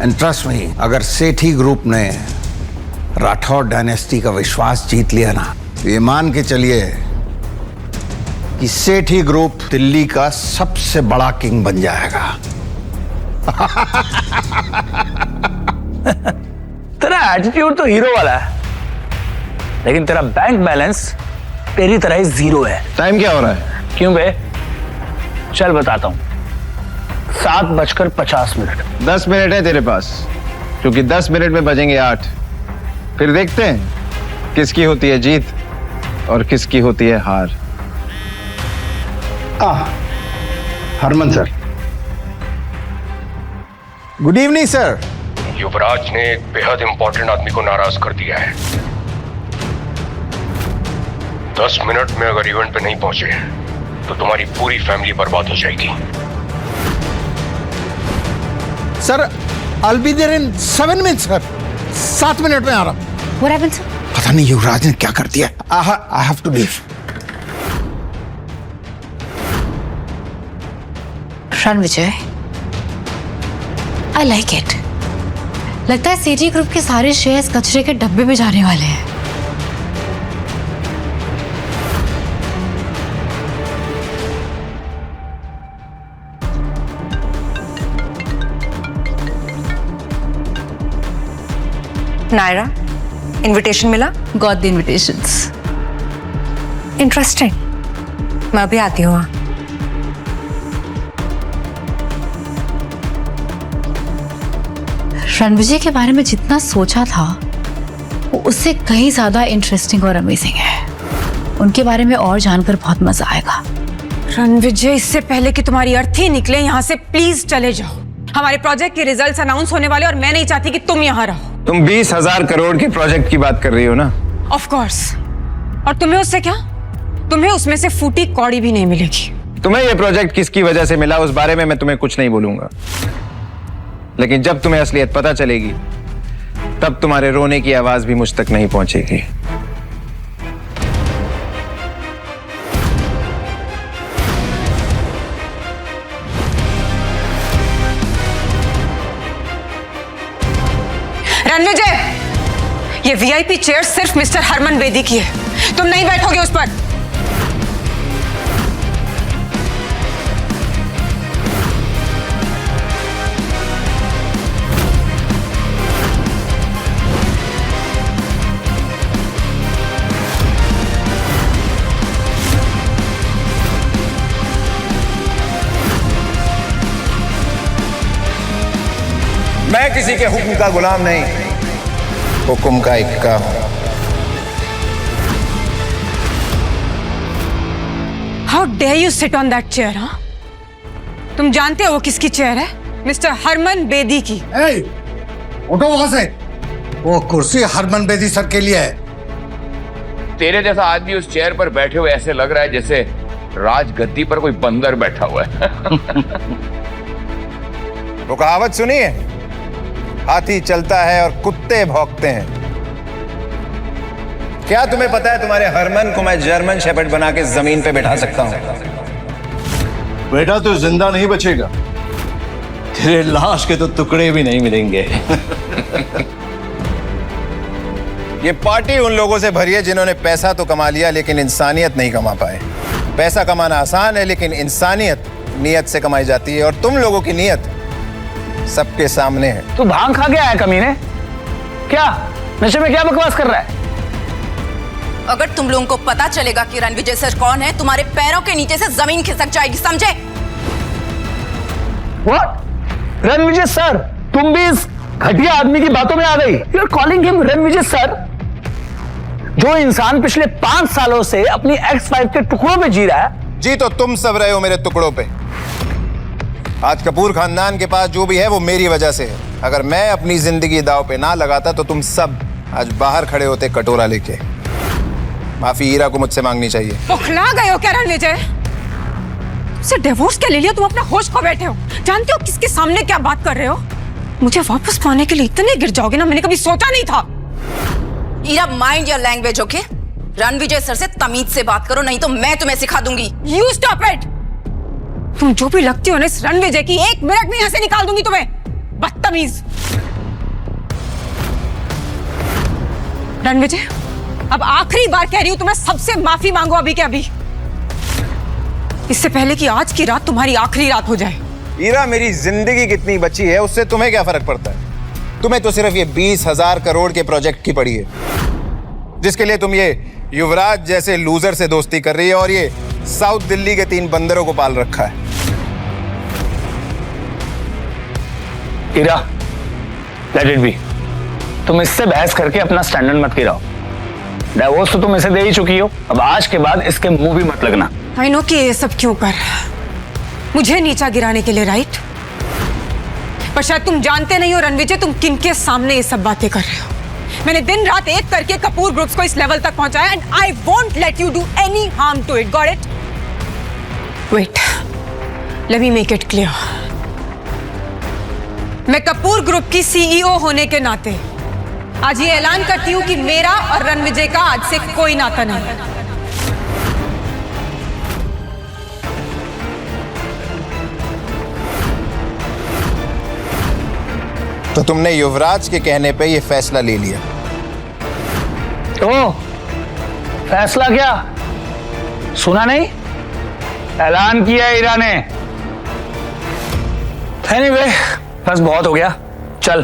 एंड ट्रस्ट मी, अगर सेठी ग्रुप ने राठौर डायनेस्टी का विश्वास जीत लिया ना, तो ये मान के चलिए कि सेठी ग्रुप दिल्ली का सबसे बड़ा किंग बन जाएगा। तेरा एटीट्यूड तो हीरो वाला है, लेकिन तेरा बैंक बैलेंस तेरी तरह ही 0 है। टाइम क्या हो रहा है? क्यों बे? चल बताता हूँ। 7:50 10 मिनट है तेरे पास, क्योंकि 10 मिनट में बजेंगे 8। फिर देखते हैं किसकी होती है जीत और किसकी होती है हार। Harman sir, good evening sir. Yuvraj ने एक बेहद इंपॉर्टेंट आदमी को नाराज कर दिया है। 10 मिनट में अगर इवेंट पे नहीं पहुंचे तो तुम्हारी पूरी फैमिली बर्बाद हो जाएगी। Sir, I'll be there in 7 minutes sir. 7 minute में आ रहा हूं। What happened, sir? पता नहीं युवराज ने क्या कर दिया। I have to leave। Ranvijay, I like it। लगता है सेठी ग्रुप के सारे शेयर्स कचरे के डब्बे में जाने वाले हैं। नायरा, इनविटेशन मिला? Got the invitations. इंटरेस्टिंग। मैं अभी आती हूँ। रणविजय के बारे में जितना सोचा था वो उससे कहीं ज्यादा इंटरेस्टिंग और अमेजिंग है। उनके बारे में और जानकर बहुत मजा आएगा। रणविजय, इससे पहले कि तुम्हारी अर्थी निकले यहाँ से प्लीज चले जाओ। हमारे प्रोजेक्ट के रिजल्ट्स अनाउंस होने वाले और मैं नहीं चाहती कि तुम यहाँ रहो। तुम 20,000 करोड़ के प्रोजेक्ट की बात कर रही हो ना? Of course. और तुम्हें उससे क्या? तुम्हें उसमें से फूटी कौड़ी भी नहीं मिलेगी। तुम्हें यह प्रोजेक्ट किसकी वजह से मिला उस बारे में मैं तुम्हें कुछ नहीं बोलूंगा, लेकिन जब तुम्हें असलियत पता चलेगी तब तुम्हारे रोने की आवाज भी मुझ तक नहीं पहुंचेगी। रणविजय, ये वीआईपी चेयर सिर्फ मिस्टर हरमन बेदी की है। तुम नहीं बैठोगे उस पर। मैं किसी के हुक्म का गुलाम नहीं, हुक्म का इक्का हूं। How dare you sit on that chair? हाँ, तुम जानते हो वो किसकी चेयर है? मिस्टर हरमन बेदी की। उठो वहां से। वो कुर्सी हरमन बेदी सर के लिए है। तेरे जैसा आदमी उस चेयर पर बैठे हुए ऐसे लग रहा है जैसे राजगद्दी पर कोई बंदर बैठा हुआ है। वो कहावत सुनी है, हाथी चलता है और कुत्ते भौंकते हैं। क्या तुम्हें पता है तुम्हारे हरमन को मैं जर्मन शेपर्ड बना के जमीन पे बैठा सकता हूं? बेटा तो जिंदा नहीं बचेगा, तेरे लाश के तो टुकड़े भी नहीं मिलेंगे। ये पार्टी उन लोगों से भरी है जिन्होंने पैसा तो कमा लिया लेकिन इंसानियत नहीं कमा पाए। पैसा कमाना आसान है लेकिन इंसानियत नियत से कमाई जाती है, और तुम लोगों की नियत सबके सामने है। तू भांग खा गया है कमीने? क्या नशे में क्या बकवास कर रहा है? अगर तुम लोगों को पता चलेगा कि रणविजय सर कौन है, तुम्हारे पैरों के नीचे से जमीन खिसक जाएगी, समझे? What? रणविजय सर? तुम भी इस घटिया आदमी की बातों में आ गई? You are calling him Ranvijay sir? जो इंसान पिछले 5 सालों से अपनी एक्स वाइफ के टुकड़ों पे जी रहा है। जी तो तुम सब रहे हो मेरे टुकड़ों पे। आज कपूर खानदान के पास जो भी है वो मेरी वजह से है। अगर मैं अपनी जिंदगी दांव पे ना लगाता तो तुम सब आज बाहर खड़े होते कटोरा लेके। माफी हीरा को मुझसे मांगनी चाहिए। बौखला गए हो क्या रणविजय? से डिवोर्स क्या ले लिया? तुम अपना होश खो बैठे हो। जानते हो किसके सामने क्या बात कर रहे हो? मुझे वापस पाने के लिए इतने गिर जाओगे ना, मैंने कभी सोचा नहीं था। Ira, mind your language, okay? Ranvijay sir से तमीज से बात करो, नहीं तो मैं तुम्हें सिखा दूंगी। You stop it. तुम जो भी लगती हो ना इस रणविजय की, 1 मिनट में यहां से निकाल दूंगी तुम्हें, बदतमीज। रणविजय, अब आखिरी बार कह रही हूं तुम्हें, सबसे माफी मांगो अभी के अभी, इससे पहले कि आज की रात तुम्हारी आखिरी रात हो जाए। हीरा, मेरी जिंदगी कितनी बची है उससे तुम्हें क्या फर्क पड़ता है? तुम्हें तो सिर्फ ये 20,000 करोड़ के प्रोजेक्ट की पड़ी है, जिसके लिए तुम ये युवराज जैसे लूजर से दोस्ती कर रही है और ये साउथ दिल्ली के 3 बंदरों को पाल रखा है। हीरा, लेट इट बी। तुम इससे बहस करके अपना स्टैंडर्ड मत गिराओ। डिवोर्स तो तुम इसे दे ही चुकी हो, अब आज के बाद इसके मुंह भी मत लगना। आई नो कि ये सब क्यों कर, मुझे नीचा गिराने के लिए, राइट? पर शायद तुम जानते नहीं हो रणविजय, तुम किनके सामने ये सब बातें कर रहे हो। मैंने दिन रात एक करके कपूर ग्रुप्स को इस लेवल तक पहुंचाया, and I won't let you do any harm to it, got it? Wait, let me make it clear. मैं कपूर ग्रुप की सीईओ होने के नाते आज ये ऐलान करती हूं कि मेरा और रणविजय का आज से कोई नाता नहीं। तो तुमने युवराज के कहने पे ये फैसला ले लिया? ओ, फैसला क्या? सुना नहीं? ऐलान किया हीरा ने। एनीवे, बस बहुत हो गया, चल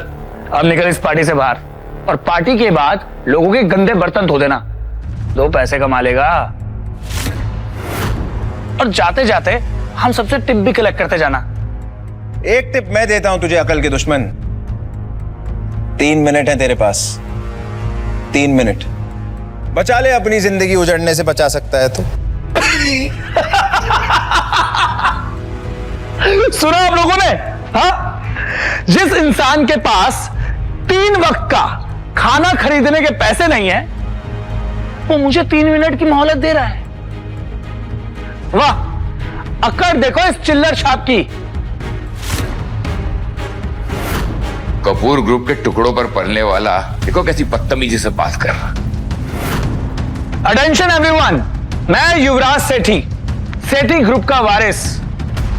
अब निकल इस पार्टी से बाहर, और पार्टी के बाद लोगों के गंदे बर्तन धो देना, 2 पैसे कमा लेगा। और जाते जाते हम सबसे टिप भी कलेक्ट करते जाना। एक टिप मैं देता हूं तुझे, अकल के दुश्मन। 3 मिनट है तेरे पास, 3 मिनट बचा ले, अपनी जिंदगी उजड़ने से बचा सकता है तो। सुना आप लोगों ने? हाँ, जिस इंसान के पास 3 वक्त का खाना खरीदने के पैसे नहीं है, वो मुझे 3 मिनट की मोहलत दे रहा है। वाह, अकड़ देखो इस चिल्लर छाप की। कपूर ग्रुप के टुकड़ों पर पलने वाला देखो कैसी बदतमीजी से बात कर रहा। अटेंशन एवरीवन, मैं युवराज सेठी, सेठी ग्रुप का वारिस,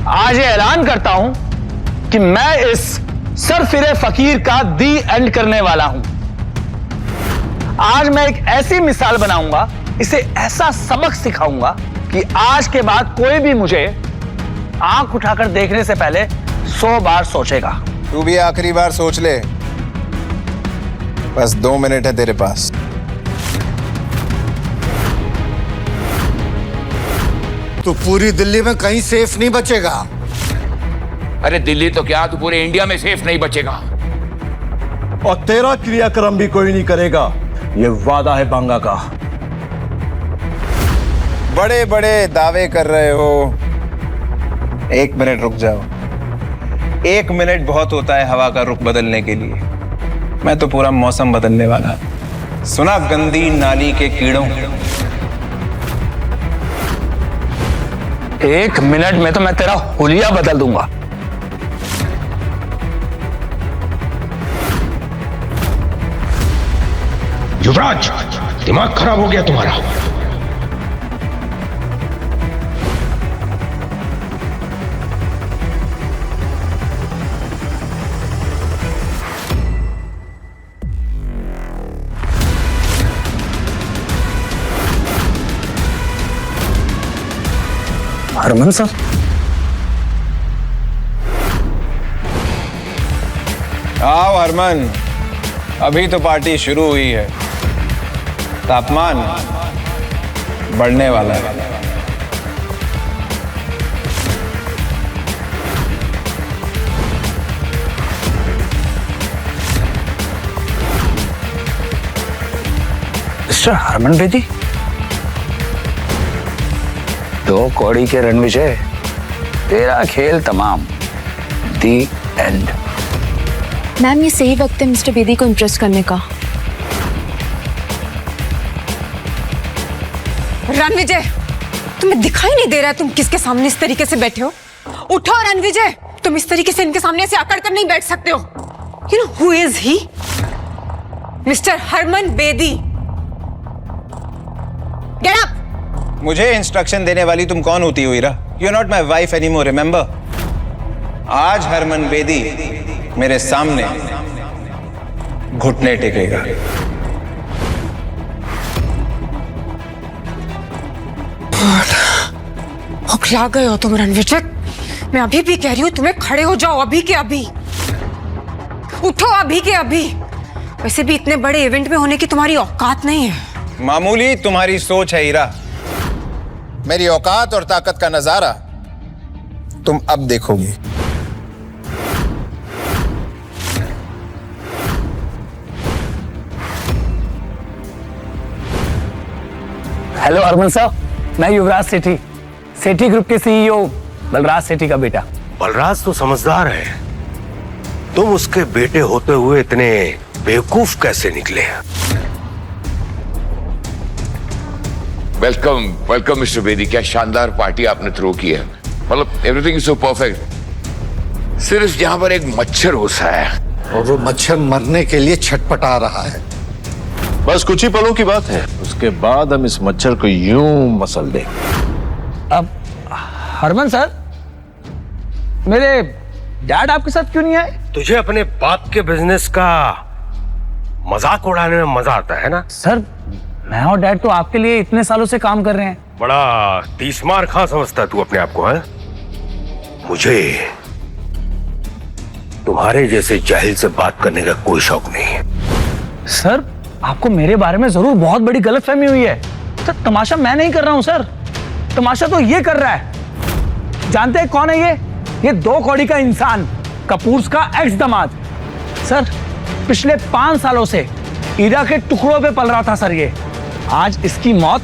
आज ये ऐलान करता हूं कि मैं इस सरफिरे फकीर का दी एंड करने वाला हूं। आज मैं एक ऐसी मिसाल बनाऊंगा, इसे ऐसा सबक सिखाऊंगा कि आज के बाद कोई भी मुझे आंख उठाकर देखने से पहले 100 बार सोचेगा। तू भी आखिरी बार सोच ले, बस 2 मिनट है तेरे पास। तू पूरी दिल्ली में कहीं सेफ नहीं बचेगा। अरे दिल्ली तो क्या, तू पूरे इंडिया में सेफ नहीं बचेगा। और तेरा क्रियाक्रम भी कोई नहीं करेगा, ये वादा है बांगा का। बड़े बड़े दावे कर रहे हो, 1 मिनट रुक जाओ। 1 मिनट बहुत होता है हवा का रुख बदलने के लिए। मैं तो पूरा मौसम बदलने वाला। सुना गंदी नाली के कीड़ों, 1 मिनट में तो मैं तेरा हुलिया बदल दूंगा। युवराज, दिमाग खराब हो गया तुम्हारा। हरमन सर, आओ हरमन, अभी तो पार्टी शुरू हुई है, तापमान बढ़ने वाला है। मिस्टर हरमन बेदी, 2 कौड़ी के रणविजय, तेरा खेल तमाम। दी एंड। मैम ये सही वक्त है मिस्टर बेदी को इम्प्रेस करने का। रणविजय, तुम्हें दिखाई नहीं दे रहा है तुम किसके सामने इस तरीके से बैठे हो? उठो रणविजय, तुम इस तरीके से इनके सामने ऐसे अकड़ कर नहीं बैठ सकते हो। You know who is he? Mister Harman Bedi. Get up. मुझे इंस्ट्रक्शन देने वाली तुम कौन होती हो Ira? You are not my wife any more, remember? आज हरमन बेदी मेरे सामने घुटने टेकेगा। हकला गए हो तुम रणविजय। मैं अभी भी कह रही हूँ तुम्हें खड़े हो जाओ, अभी के अभी उठो, अभी के अभी। वैसे भी इतने बड़े इवेंट में होने की तुम्हारी औकात नहीं है। मामूली तुम्हारी सोच है ईरा। मेरी औकात और ताकत का नजारा तुम अब देखोगी। हेलो हरमन साहब, मैं युवराज सेठी, सेठी ग्रुप के सीईओ बलराज सेठी का बेटा। बलराज तो समझदार है, तुम उसके बेटे होते हुए इतने बेवकूफ कैसे निकले? Welcome welcome mister Bedi. क्या शानदार पार्टी आपने थ्रो की है, मतलब एवरीथिंग इज सो परफेक्ट। सिर्फ यहाँ पर एक मच्छर घुसा है और वो मच्छर मरने के लिए छटपटा रहा है। बस कुछ ही पलों की बात है, उसके बाद हम इस मच्छर को यूं मसल दें। अब हरमन सर, मेरे डैड आपके साथ क्यों नहीं आए? तुझे अपने बाप के बिजनेस का मजाक उड़ाने में मजा आता है ना? सर, मैं और डैड तो आपके लिए इतने सालों से काम कर रहे हैं। बड़ा तीसमार खां समझता है तू अपने आप को, है? मुझे तुम्हारे जैसे जाहिल से बात करने का कोई शौक नहीं है। सर, आपको मेरे बारे में जरूर बहुत बड़ी गलतफहमी हुई है। सर, तमाशा मैं नहीं कर रहा हूं सर, तमाशा तो ये कर रहा है। जानते हैं कौन है ये 2 कौड़ी का इंसान, कपूर का एक्स दामाद। सर, पिछले 5 सालों से ईरा के टुकड़ों पे पल रहा था सर ये। आज इसकी मौत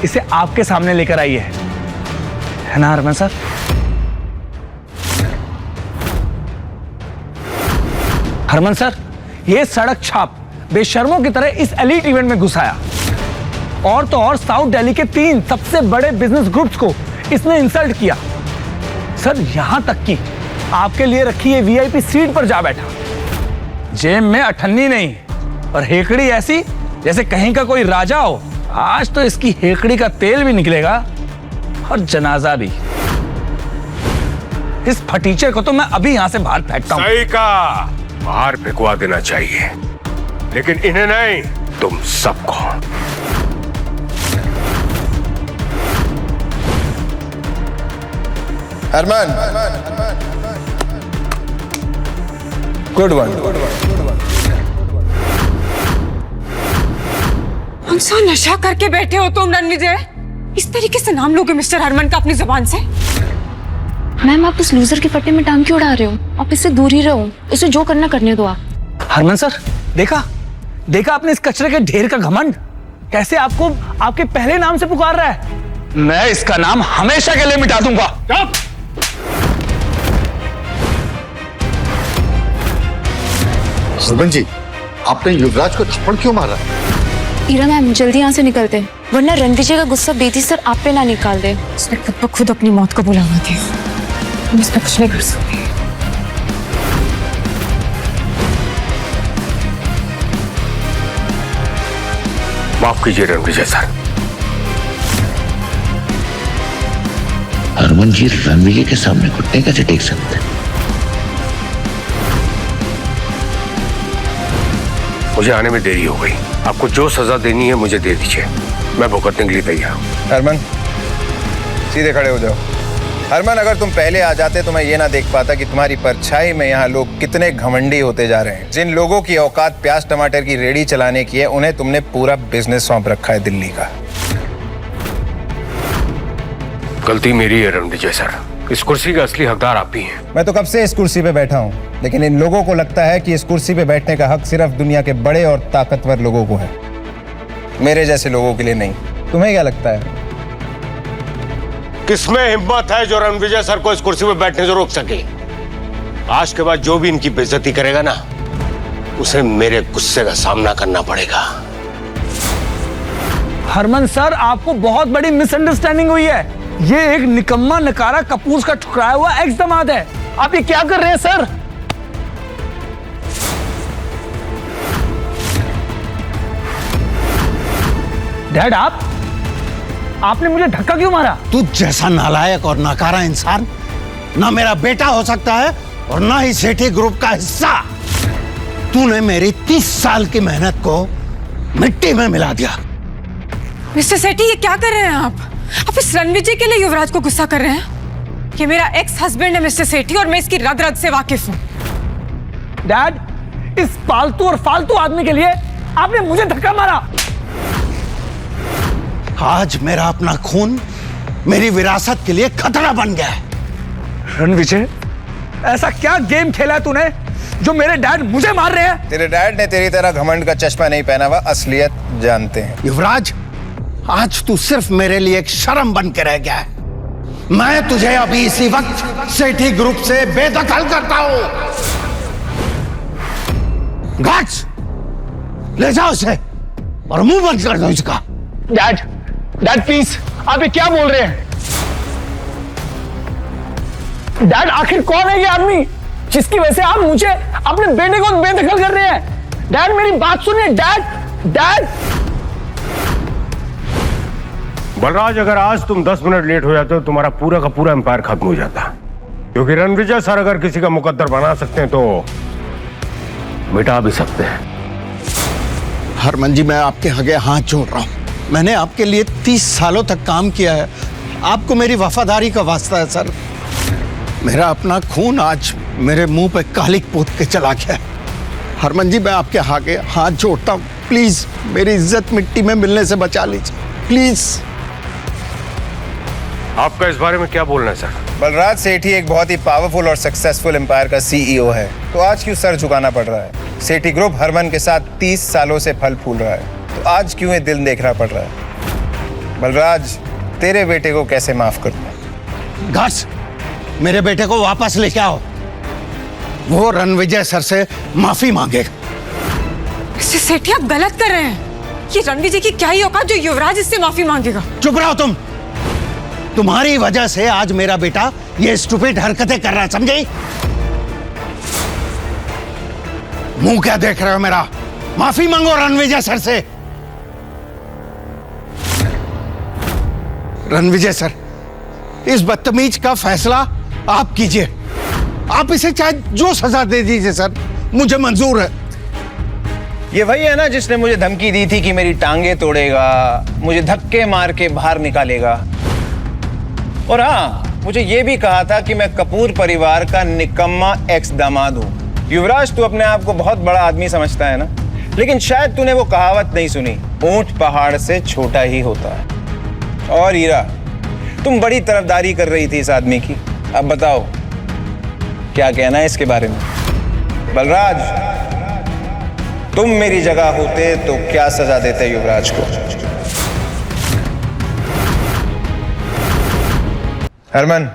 इसे आपके सामने लेकर आई है ना हरमन सर? हरमन सर, ये सड़क छाप बेशर्मों की तरह इस एलीट इवेंट में घुसाया, और तो और साउथ दिल्ली के 3 सबसे बड़े बिजनेस ग्रुप्स को इसने इंसल्ट किया। सर, यहां तक कि आपके लिए रखी ये वीआईपी सीट पर जा बैठा। जेब में अठन्नी नहीं और हेकड़ी ऐसी जैसे कहीं का कोई राजा हो। आज तो इसकी हेकड़ी का तेल भी निकलेगा और जनाजा भी। इस फटीचे को तो मैं अभी यहां से बाहर फेंकता हूं। सही कहा, बाहर फेंकवा देना चाहिए, लेकिन इन्हें नहीं, तुम सबको। Harman, good one. कौन सा नशा करके बैठे हो तुम रणविजय? इस तरीके से नाम लोगे मिस्टर हरमन का अपनी जुबान से? मैम, आप उस लूजर के पट्टे में टांग क्यों उड़ा रहे हो? आप इससे दूर ही रहो, इसे जो करना करने दो आप। हरमन सर, देखा आपने इस कचरे के ढेर का घमंड, कैसे आपको आपके पहले नाम से पुकार रहा है। मैं इसका नाम हमेशा के लिए मिटा दूंगा। हरमन जी, आपने युवराज को थप्पड़ क्यों मारा? ईरा मैम, जल्दी यहाँ से निकलते, वरना रणविजय का गुस्सा बेदी सर आप पे ना निकाल दे। उसने खुद ब खुद अपनी मौत को बुलावा दिया, हम इस पे कुछ नहीं कर सकते। माफ कीजिए रणविजय सर। हरमन जी रणविजय के सामने घुटने कैसे टेक सकते हैं? मुझे आने में देरी हो गई, आपको जो सजा देनी है मुझे दे दीजिए, मैं भुगतने के लिए तैयार हूं। हरमन, सीधे खड़े हो जाओ। हरमन, अगर तुम पहले आ जाते तो मैं ये ना देख पाता कि तुम्हारी परछाई में यहाँ लोग कितने घमंडी होते जा रहे हैं। जिन लोगों की औकात प्याज टमाटर की रेडी चलाने की है, उन्हें तुमने पूरा बिजनेस सौंप रखा है दिल्ली का। गलती मेरी है रणविजय सर, इस कुर्सी का असली हकदार आप ही हैं। मैं तो कब से इस कुर्सी पे बैठा हूँ, लेकिन इन लोगों को लगता है कि इस कुर्सी पे बैठने का हक सिर्फ दुनिया के बड़े और ताकतवर लोगों को है, मेरे जैसे लोगों के लिए नहीं। तुम्हें क्या लगता है? किसमें हिम्मत है जो रणविजय सर को इस कुर्सी पे बैठने से रोक सके? आज के बाद जो भी इनकी बेइज्जती करेगा ना, उसे मेरे गुस्से का सामना करना पड़ेगा। हरमन सर, आपको बहुत बड़ी मिसअंडरस्टैंडिंग हुई है। ये एक निकम्मा नकारा कपूर का ठुकराया हुआ एक्स दामाद है। आप ये क्या कर रहे हैं सर? डैड, आपने मुझे धक्का क्यों मारा? तू जैसा नालायक और नकारा इंसान ना मेरा बेटा हो सकता है और ना ही सेठी ग्रुप का हिस्सा। तूने मेरी 30 साल की मेहनत को मिट्टी में मिला दिया। मिस्टर सेठी, ये क्या कर रहे हैं आप इस रणविजय के लिए युवराज को गुस्सा कर रहे हैं? ये मेरा एक्स हस्बैंड है मिस्टर सेठी, और मैं इसकी रग रग से वाकिफ हूं। डैड, इस पालतू और फालतू आदमी के लिए आपने मुझे धक्का मारा। आज मेरा अपना खून मेरी विरासत के लिए खतरा बन गया है। रणविजय, ऐसा क्या गेम खेला है तूने जो मेरे डैड मुझे मार रहे हैं? तेरे डैड ने तेरी तरह घमंड का चश्मा नहीं पहना हुआ, असलियत जानते हैं। युवराज, आज तू सिर्फ मेरे लिए एक शर्म बन के रह गया है। मैं तुझे अभी इसी वक्त सेठी ग्रुप से बेदखल करता हूं। गार्ड्स, ले जाओ उसे और मुंह बंद कर दो इसका। डैड प्लीज, आप ये क्या बोल रहे हैं? डैड, आखिर कौन है ये आदमी जिसकी वजह से आप मुझे अपने बेटे को बेदखल कर रहे हैं? डैड, मेरी बात सुनिए। डैड। बलराज, अगर आज तुम 10 मिनट लेट हो जाते हो, तुम्हारा पूरा का पूरा एम्पायर खत्म हो जाता। क्योंकि रणविजय सर अगर किसी का मुकद्दर बना सकते हैं तो मिटा भी सकते हैं। हरमन जी, मैं आपके आगे हाथ जोड़ रहा हूं। मैंने आपके लिए 30 सालों तक काम किया है। आपको मेरी वफादारी का वास्ता है सर। मेरा अपना खून आज मेरे मुंह पे कालिक पोत के चला गया है। हरमन जी, मैं आपके आगे हाथ जोड़ता हूं, प्लीज मेरी इज्जत मिट्टी में मिलने से बचा लीजिए, प्लीज। आपका इस बारे में क्या बोलना है सर? बलराज सेठी एक बहुत ही पावरफुल और सक्सेसफुल एम्पायर का सीईओ है, तो आज क्यों सर झुकाना पड़ रहा है? सेठी ग्रुप हरमन के साथ 30 सालों से फल फूल रहा है, तो आज क्यों ये दिल देखना पड़ रहा है? बलराज, तेरे बेटे को कैसे माफ कर दूं? घास, मेरे बेटे को वापस लेके आओ। वो रणविजय सर से माफी मांगेगा। मिस्टर सेठी, आप गलत कर रहे हैं। ये रणविजय की क्या ही औकात जो युवराज इससे माफी मांगेगा? चुप रहो तुम। तुम्हारी वजह से आज मेरा बेटा ये स्टूपिड हरकतें कर रहा है, समझे? मुंह क्या देख रहे हो मेरा? माफी मांगो रणविजय सर से। रणविजय सर, इस बदतमीज का फैसला आप कीजिए। आप इसे चाहे जो सजा दे दीजिए सर, मुझे मंजूर है। ये वही है ना जिसने मुझे धमकी दी थी कि मेरी टांगे तोड़ेगा, मुझे धक्के मार के बाहर निकालेगा, और हाँ, मुझे ये भी कहा था कि मैं कपूर परिवार का निकम्मा एक्स दामाद हूं। युवराज, तू अपने आप को बहुत बड़ा आदमी समझता है ना, लेकिन शायद तूने वो कहावत नहीं सुनी, ऊंट पहाड़ से छोटा ही होता है। और हीरा, तुम बड़ी तरफदारी कर रही थी इस आदमी की, अब बताओ क्या कहना है इसके बारे में? बलराज, तुम मेरी जगह होते तो क्या सजा देते युवराज को? हरमन,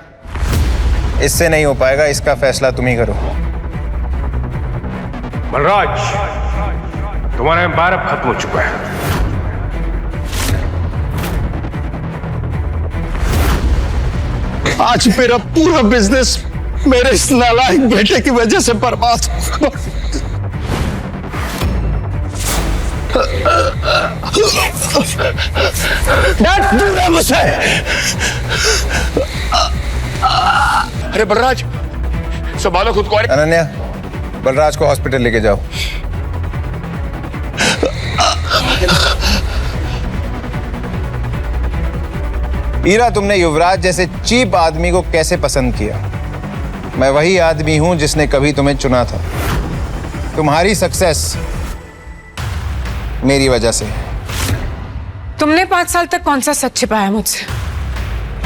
इससे नहीं हो पाएगा, इसका फैसला तुम ही करो। बलराज, तुम्हारा एम्पायर अब खत्म हो चुका है। आज मेरा पूरा बिजनेस मेरे इस नालायक बेटे की वजह से बर्बाद हो। डैड, मुझसे। अरे बलराज, संभालो खुद को। अनन्या, बलराज को हॉस्पिटल लेके जाओ। ईरा, तुमने युवराज जैसे चीप आदमी को कैसे पसंद किया? मैं वही आदमी हूं जिसने कभी तुम्हें चुना था। तुम्हारी सक्सेस मेरी वजह से। तुमने 5 साल तक कौन सा सच छिपाया मुझसे,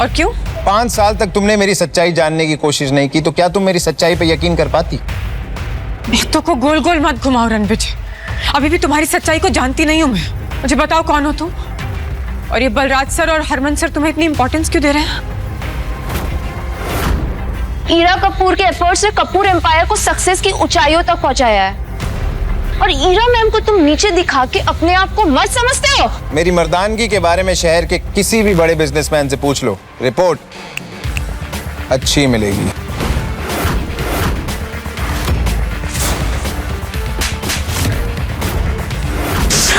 और क्यों? 5 साल तक तुमने मेरी सच्चाई जानने की कोशिश नहीं की, तो क्या तुम मेरी सच्चाई पे यकीन कर पाती? बातों को गोल गोल मत घुमाओ रणविजय, अभी भी तुम्हारी सच्चाई को जानती नहीं हूं मैं। मुझे बताओ कौन हो तुम, और ये बलराज सर और हरमन सर तुम्हें इतनी इंपॉर्टेंस क्यों दे रहे हैं? ईरा कपूर के एफर्ट्स ने कपूर एम्पायर को सक्सेस की ऊंचाइयों तक पहुंचाया है, और ईरा मैम को तुम नीचे दिखा के अपने आप को मत समझते हो? मेरी मर्दानगी के बारे में शहर के किसी भी बड़े बिजनेसमैन से पूछ लो, रिपोर्ट अच्छी मिलेगी।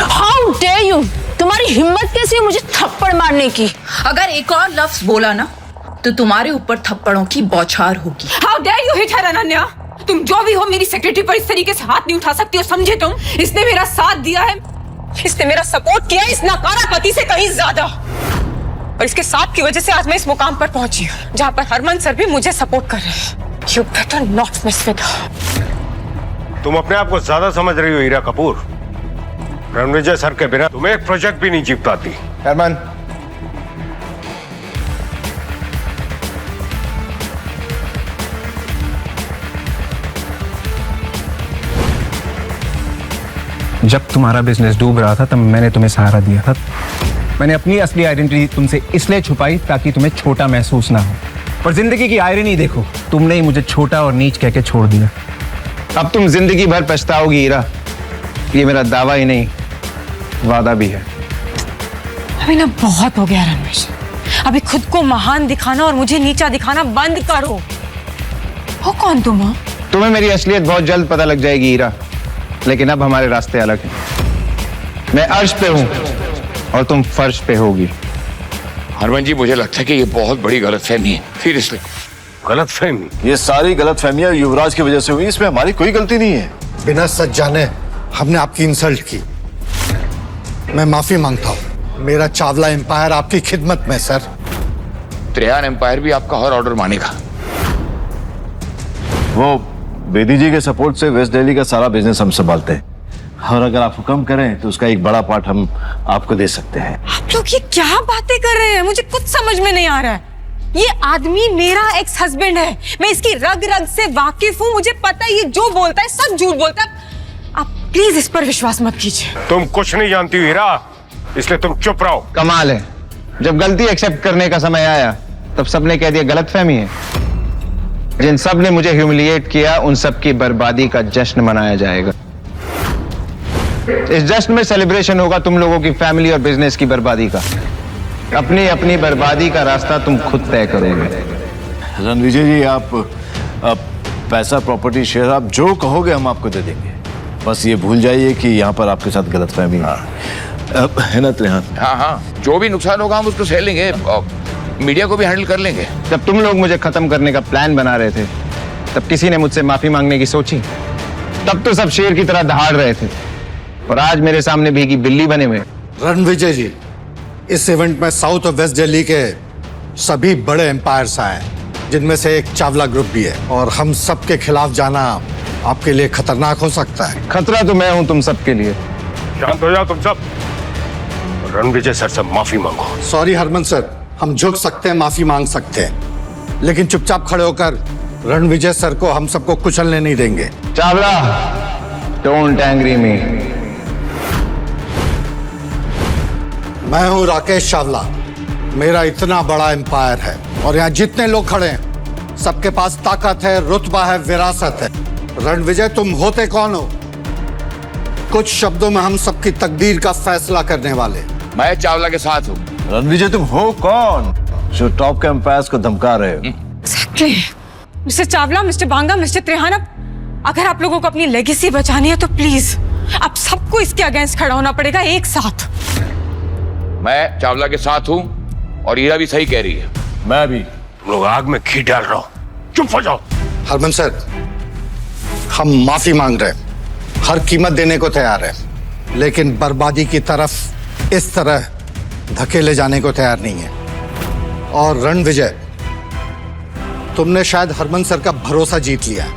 How dare you! तुम्हारी हिम्मत कैसी है मुझे थप्पड़ मारने की? अगर एक और लफ्ज बोला ना तो तुम्हारे ऊपर थप्पड़ों की बौछार होगी। हाउ डेयर यू हिट हर अनन्या! तुम जो भी हो, मेरी सेक्रेटरी पर इस तरीके से हाथ नहीं उठा सकती हो, समझे तुम? इसने मेरा साथ दिया है, इसने मेरा सपोर्ट किया है इस नकारा पति से कहीं ज्यादा, और इसके साथ की वजह से आज मैं इस मुकाम पर पहुंची हूं जहां पर हरमन सर भी मुझे सपोर्ट कर रहे हैं। You better not mess with her. तुम अपने आप को ज्यादा समझ रही हो ईरा कपूर। रणविजय सर के बिना तुम एक प्रोजेक्ट भी नहीं जीत पाती। हरमन, जब तुम्हारा बिजनेस डूब रहा था तब मैंने तुम्हें सहारा दिया था। मैंने अपनी असली आइडेंटिटी तुमसे इसलिए छुपाई ताकि तुम्हें छोटा महसूस ना हो। पर जिंदगी की आयरनी देखो, तुमने ही मुझे छोटा और नीच कह के छोड़ दिया। अब तुम जिंदगी भर पछताओगी ईरा। ये मेरा दावा ही नहीं, वादा भी है। अभी ना बहुत हो गया रणविजय, अभी खुद को महान दिखाना और मुझे नीचा दिखाना बंद करो। हो कौन तुम हो? तुम्हें मेरी असलियत बहुत जल्द पता लग जाएगी ईरा, लेकिन अब हमारे रास्ते अलग हैं। मैं अर्श पे हूं और तुम फर्श पे होगी। हरमन जी, मुझे लगता है कि ये बहुत बड़ी गलतफहमी है। सीरियसली गलतफहमी? ये सारी गलतफहमियां युवराज की वजह से हुई, इसमें हमारी कोई गलती नहीं है। बिना सच जाने हमने आपकी इंसल्ट की, मैं माफी मांगता हूँ। मेरा चावला एम्पायर आपकी खिदमत में सर। त्रेहान एम्पायर भी आपका हर ऑर्डर मानेगा। वो बेदी जी के सपोर्ट से वेस्ट दिल्ली का सारा बिजनेस हम संभालते हैं, और अगर आप हुक्म करें तो उसका एक बड़ा पार्ट हम आपको दे सकते हैं। आप लोग ये क्या बातें कर रहे हैं? मुझे कुछ समझ में नहीं आ रहा है। ये आदमी मेरा एक्स हस्बैंड है, मैं इसकी रग रग से वाकिफ हूँ, मुझे पता है ये जो बोलता है सब झूठ बोलता है। आप प्लीज इस पर विश्वास मत कीजिए। तुम कुछ नहीं जानती हो हीरा, इसलिए तुम चुप रहो। कमाल है, जब गलती एक्सेप्ट करने का समय आया तब सबने कह दिया गलतफहमी है। जिन सब ने मुझे ह्यूमिलिएट किया उन सब की बर्बादी का जश्न मनाया जाएगा। इस जश्न में सेलिब्रेशन होगा तुम लोगों की फैमिली और बिजनेस की बर्बादी का। अपनी अपनी बर्बादी का रास्ता तुम खुद तय करोगे। रणविजय जी, आप पैसा, प्रॉपर्टी, शेयर, आप जो कहोगे हम आपको दे देंगे। बस ये भूल जाइए कि यहाँ पर आपके साथ गलतफहमी है ना त्रेहान? हाँ हाँ, जो भी नुकसान होगा हम उसको सह लेंगे, मीडिया को भी हैंडल कर लेंगे। जब तुम लोग मुझे खत्म करने का प्लान बना रहे थे तब किसी ने मुझसे माफी मांगने की सोची? तब तो सब शेर की तरह दहाड़ रहे थे, और आज मेरे सामने भीगी बिल्ली बने हुए। रणविजय जी, इस इवेंट में साउथ और वेस्ट दिल्ली के सभी बड़े एम्पायर्स आए, जिनमें से एक चावला ग्रुप भी है, और हम सब के खिलाफ जाना आपके लिए खतरनाक हो सकता है। खतरा तो मैं हूं तुम सबके लिए। शांत हो जाओ तुम सब, रणविजय सर से माफी मांगो। सॉरी हरमन सर, हम झुक सकते हैं, माफी मांग सकते हैं, लेकिन चुपचाप खड़े होकर रणविजय सर को हम सबको कुचलने नहीं देंगे। चावला, डोंट एंग्री मी। मैं हूं राकेश चावला, मेरा इतना बड़ा एम्पायर है, और यहाँ जितने लोग खड़े हैं सबके पास ताकत है, रुतबा है, विरासत है। रणविजय, तुम होते कौन हो? कुछ शब्दों में हम सबकी तकदीर का फैसला करने वाले। मैं चावला के साथ हूँ। रणविजय, तुम हो कौन जो टॉप के एम्पायर्स को धमका रहे हो? Exactly. Mister Chawla, mister Banga, mister Trehan, अगर आप लोगों को अपनी लेगेसी बचानी है तो प्लीज आप सबको इसके अगेंस्ट खड़ा होना पड़ेगा एक साथ। मैं चावला के साथ हूँ, और ईरा भी सही कह रही है। मैं भी। तुम लोग आग में घी डाल रहा हो, चुप हो जाओ। हरमन सर, हम माफी मांग रहे हैं, हर कीमत देने को तैयार है, लेकिन बर्बादी की तरफ इस तरह धकेले जाने को तैयार नहीं है। और रणविजय, तुमने शायद हरमन सर का भरोसा जीत लिया है,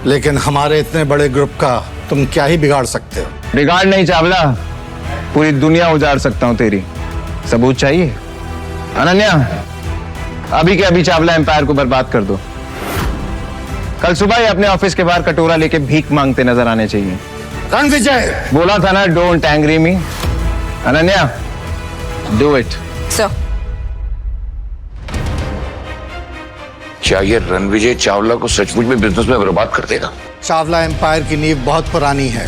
लेकिन हमारे इतने बड़े ग्रुप का तुम क्या ही बिगाड़ सकते हो? बिगाड़ नहीं चावला, पूरी दुनिया उजाड़ सकता हूं तेरी। सबूत चाहिए? अनन्या, अभी के अभी चावला एम्पायर को बर्बाद कर दो। कल सुबह ही अपने ऑफिस के बाहर कटोरा लेके भीख मांगते नजर आने चाहिए। रणविजय, बोला था ना, don't angry me. Ananya, do it. Sir, क्या ये रणविजय चावला को सचमुच में बिजनेस में बर्बाद कर देगा? चावला एम्पायर की नींव बहुत पुरानी है,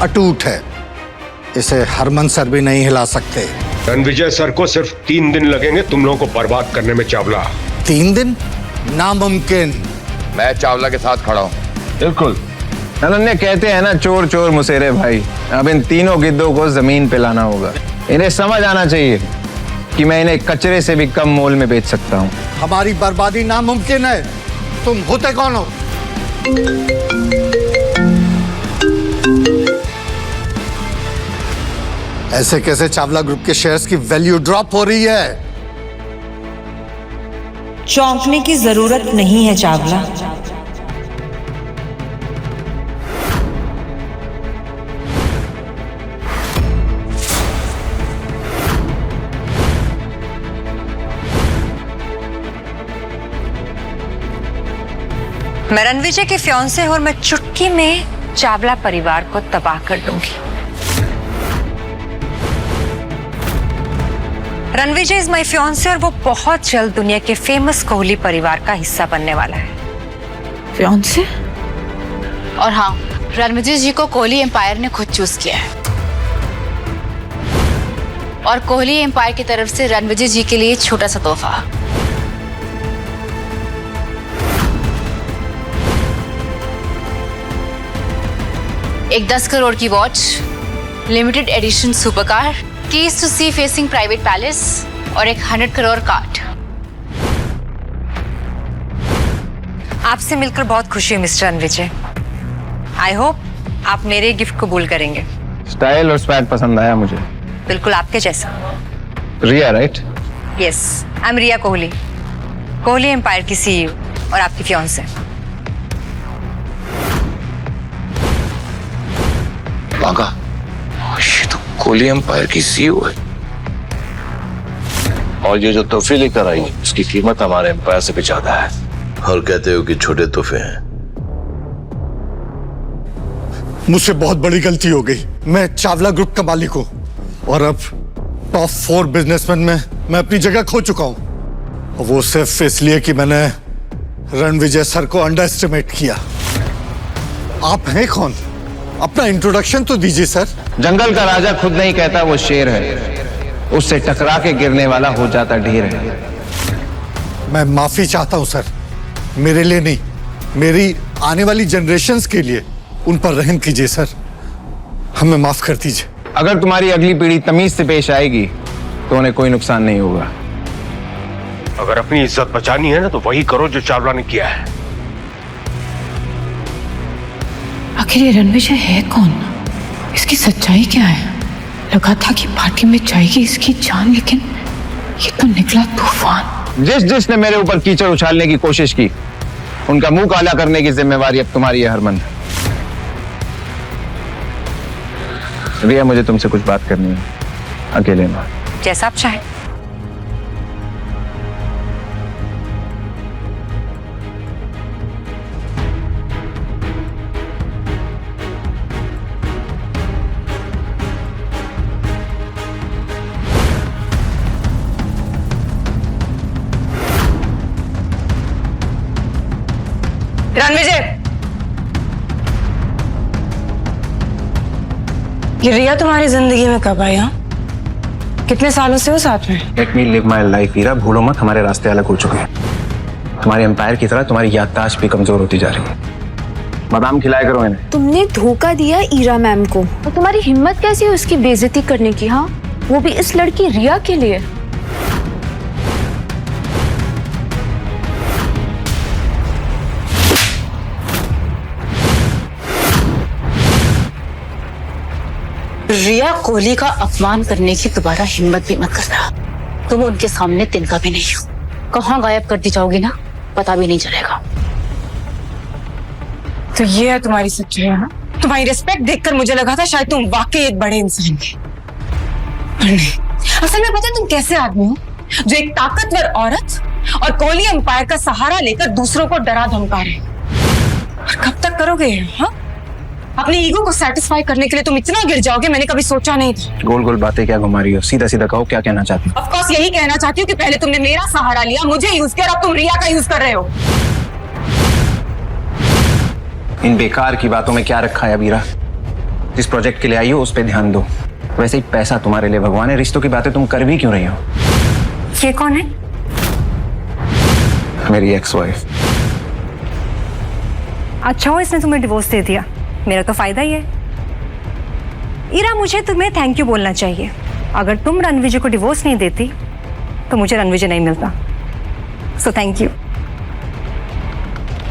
अटूट है, इसे हरमन सर भी नहीं हिला सकते। रणविजय सर को सिर्फ 3 दिन लगेंगे तुम लोगों को बर्बाद करने में चावला। 3 दिन? नामुमकिन। मैं चावला के साथ खड़ा हूं। बिल्कुल। अनन्या, कहते हैं ना, चोर चोर मुसेरे भाई। अब इन तीनों गिद्धों को जमीन पे लाना होगा। इन्हें समझ आना चाहिए कि मैं इन्हें कचरे से भी कम मोल में बेच सकता हूँ। हमारी बर्बादी नामुमकिन है। तुम होते कौन हो? ऐसे कैसे चावला ग्रुप के शेयर्स की वैल्यू ड्रॉप हो रही है? चौंकने की जरूरत नहीं है चावला। मैं रणविजय के फियांसे और मैं चुटकी में चावला परिवार को तबाह कर दूंगी। रणविजय इज माय फियांसे और वो बहुत जल्द दुनिया के फेमस कोहली परिवार का हिस्सा बनने वाला है। फियांसे? और हाँ, रणविजय जी को कोहली एम्पायर ने खुद चूज किया है और कोहली एम्पायर की तरफ से रणविजय जी के लिए छोटा सा तोहफा। एक 10 करोड़ की watch, limited edition supercar, keys to sea facing private palace और एक 100 करोड़ कार्ड। आपसे मिलकर बहुत खुशी हुई मिस्टर रणविजय। आई होप आप मेरे गिफ्ट कबूल करेंगे। स्टाइल और स्वैग पसंद आया मुझे। बिल्कुल आपके जैसा। Riya, right? Yes, I am Riya Kohli, Kohli empire की सीईओ और आपकी फियांसे। बागा, ये तो कोहली एम्पायर की सीईओ है। और ये जो तोहफे लेकर आई उसकी कीमत हमारे एम्पायर से भी ज्यादा है। और कहते हो कि छोटे तोहफे हैं। मुझसे बहुत बड़ी गलती हो गई। मैं चावला ग्रुप का मालिक हूं और अब टॉप 4 बिजनेसमैन में मैं अपनी जगह खो चुका हूं। वो सिर्फ इसलिए कि मैंने रणविजय सर को अंडर एस्टिमेट किया। आप हैं कौन? अपना इंट्रोडक्शन तो दीजिए सर। जंगल का राजा खुद नहीं कहता वो शेर है, उससे टकरा के गिरने वाला हो जाता ढेर है। मैं माफी चाहता हूं सर, मेरे लिए नहीं, मेरी आने वाली जनरेशन्स के लिए। उन पर रहम कीजिए सर, हमें माफ कर दीजिए। अगर तुम्हारी अगली पीढ़ी तमीज से पेश आएगी तो उन्हें कोई नुकसान नहीं होगा। अगर अपनी इज्जत बचानी है ना तो वही करो जो चावला ने किया है। आखिर ये रणविजय है कौन? इसकी सच्चाई क्या है? लगा था कि पार्टी में जाएगी इसकी जान, लेकिन ये तो निकला तूफान। जिसने मेरे ऊपर कीचड़ उछालने की कोशिश की उनका मुंह काला करने की जिम्मेवारी अब तुम्हारी है हरमन। रिया, मुझे तुमसे कुछ बात करनी है, अकेले में। जैसा आप चाहें। रणविजय, ये रिया तुम्हारी जिंदगी में कब आई? हाँ, कितने सालों से हो साथ में? Let me live my life Heera, भूलो मत हमारे रास्ते अलग हो चुके हैं। तुम्हारे एम्पायर की तरह तुम्हारी याददाश्त भी कमजोर होती जा रही है। बादाम खिलाया करो इन्हें। तुमने धोखा दिया ईरा मैम को, और तुम्हारी हिम्मत कैसी है उसकी बेइज्जती करने की? हाँ, वो भी इस लड़की रिया के लिए। रिया कोहली का अपमान करने की दोबारा हिम्मत भी मत करना। तुम उनके सामने तिनका भी नहीं हो। कहाँ गायब कर दी जाओगी ना, पता भी नहीं चलेगा। तो ये है तुम्हारी सच्चाई है ना? तुम्हारी रिस्पेक्ट देखकर मुझे लगा था शायद तुम वाकई एक बड़े इंसान थे, पर नहीं। असल में पता है तुम कैसे आदमी हो जो एक ताकतवर औरत और कोहली एम्पायर का सहारा लेकर दूसरों को डरा धमका रहे। और कब तक करोगे? हाँ, अपनी ईगो को सेटिस्फाई करने के लिए तुम इतना गिर जाओगे, मैंने कभी सोचा नहीं था। गोल गोल बातें क्या घुमा रही हो? सीधा सीधा कहो, क्या कहना चाहती हो? ऑफ कोर्स यही कहना चाहती हूँ कि पहले तुमने मेरा सहारा लिया, मुझे यूज किया, और अब तुम रिया का यूज कर रहे हो। इन बेकार की बातों में क्या रखा है अबीरा? जिस प्रोजेक्ट के लिए आई हो उस पर ध्यान दो। वैसे ही पैसा तुम्हारे लिए भगवान है, रिश्तों की बातें तुम कर भी क्यों रही हो? ये कौन है? मेरी एक्स वाइफ। अच्छा हो इसने तुम्हें डिवोर्स दे दिया, मेरा तो फायदा ही है। ईरा, मुझे तुम्हें थैंक यू बोलना चाहिए। अगर तुम रणविजय को डिवोर्स नहीं देती तो मुझे रणविजय नहीं मिलता। So thank you.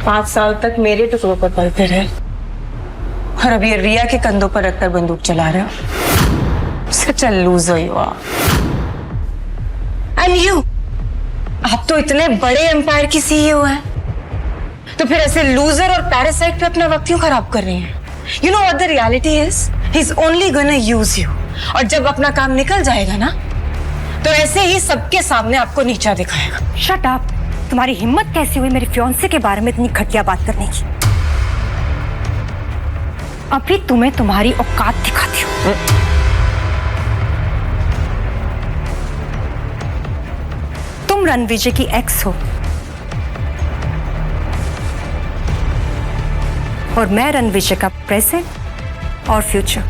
5 साल तक मेरे टुकड़ों पर पलते रहे और अब ये रिया के कंधों पर रखकर बंदूक चला रहे हो। Such a loser you are. And you, आप तो इतने बड़े एम्पायर की सीईओ हैं, तो फिर ऐसे लूजर और पैरासाइट पे अपना वक्त क्यों खराब कर रही हैं? You know what the reality is, he is only gonna use you. और जब अपना काम निकल जाएगा ना, तो ऐसे ही सबके सामने आपको नीचा दिखाएगा। Shut up. तुम्हारी हिम्मत कैसी हुई मेरे फियांसे के बारे में इतनी घटिया बात करने की? अभी तुम्हें तुम्हारी औकात दिखाती हूँ। तुम रणविजय की एक्स हो और मैं रणविजय का प्रेजेंट और फ्यूचर।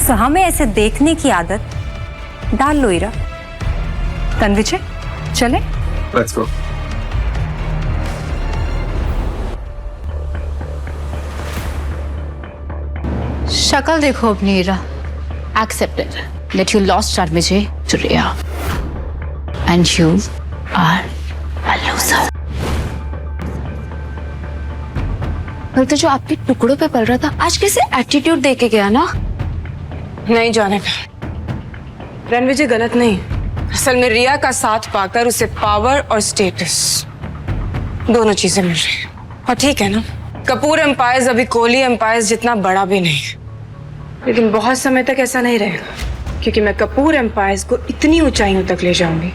सो हमें ऐसे देखने की आदत डाल लो ईरा। रणविजय, चले? Let's go. शक्ल देखो अपनी Ira. Accepted that you lost Ranvijay to Riya and you are a loser. कल तो जो आपके टुकड़ों पे पल रहा था, आज कैसे एटीट्यूड दे के गया ना? नहीं जाने का। रणविजय गलत नहीं, असल में रिया का साथ पाकर उसे पावर और स्टेटस दोनों चीजें मिल रही हैं। और ठीक है ना, कपूर एम्पायर्स अभी कोहली एम्पायर्स जितना बड़ा भी नहीं, लेकिन बहुत समय तक ऐसा नहीं रहेगा, क्योंकि मैं कपूर एम्पायर्स को इतनी ऊंचाइयों तक ले जाऊंगी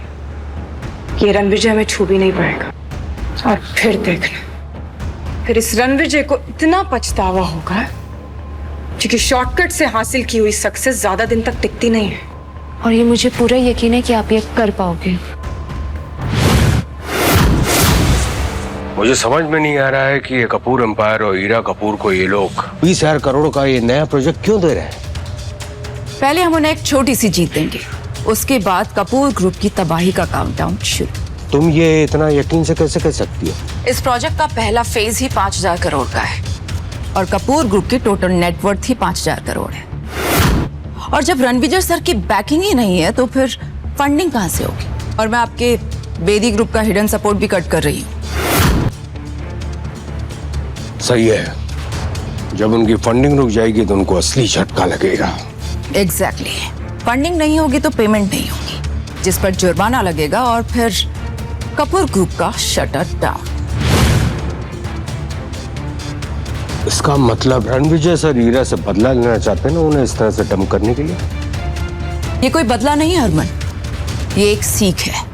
कि ये रणविजय हमें छू भी नहीं पाएगा। और फिर देखना, फिर इस रणविजय को इतना पछतावा होगा, क्योंकि शॉर्टकट से हासिल की हुई सक्सेस ज्यादा दिन तक टिकती नहीं है। और ये मुझे पूरा यकीन है कि आप ये कर पाओगे। मुझे समझ में नहीं आ रहा है कि ये कपूर एम्पायर और ईरा कपूर को ये लोग 20,000 करोड़ का ये नया प्रोजेक्ट क्यों दे रहे हैं? पहले हम उन्हें एक छोटी सी जीत देंगे, उसके बाद कपूर ग्रुप की तबाही का काउंटडाउन शुरू। तुम ये इतना यकीन से कैसे कह सकती हो? इस प्रोजेक्ट का पहला फेज ही 5,000 करोड़ का है और कपूर ग्रुप की टोटल नेटवर्थ ही 5,000 करोड़ है। और जब रणविजय सर की बैकिंग ही नहीं है तो फिर फंडिंग कहाँ से होगी? और मैं आपके बेदी ग्रुप का हिडन सपोर्ट भी कट कर रही हूँ। सही है, जब उनकी फंडिंग रुक जाएगी तो उनको असली झटका लगेगा। एग्जैक्टली। फंडिंग नहीं होगी तो पेमेंट नहीं होगी, जिस पर जुर्माना लगेगा और फिर कपूर ग्रुप का शटर डाउन। इसका मतलब रणविजय सर ईरा से बदला लेना चाहते हैं ना, उन्हें इस तरह से डम करने के लिए? ये कोई बदला नहीं है हरमन, ये एक सीख है।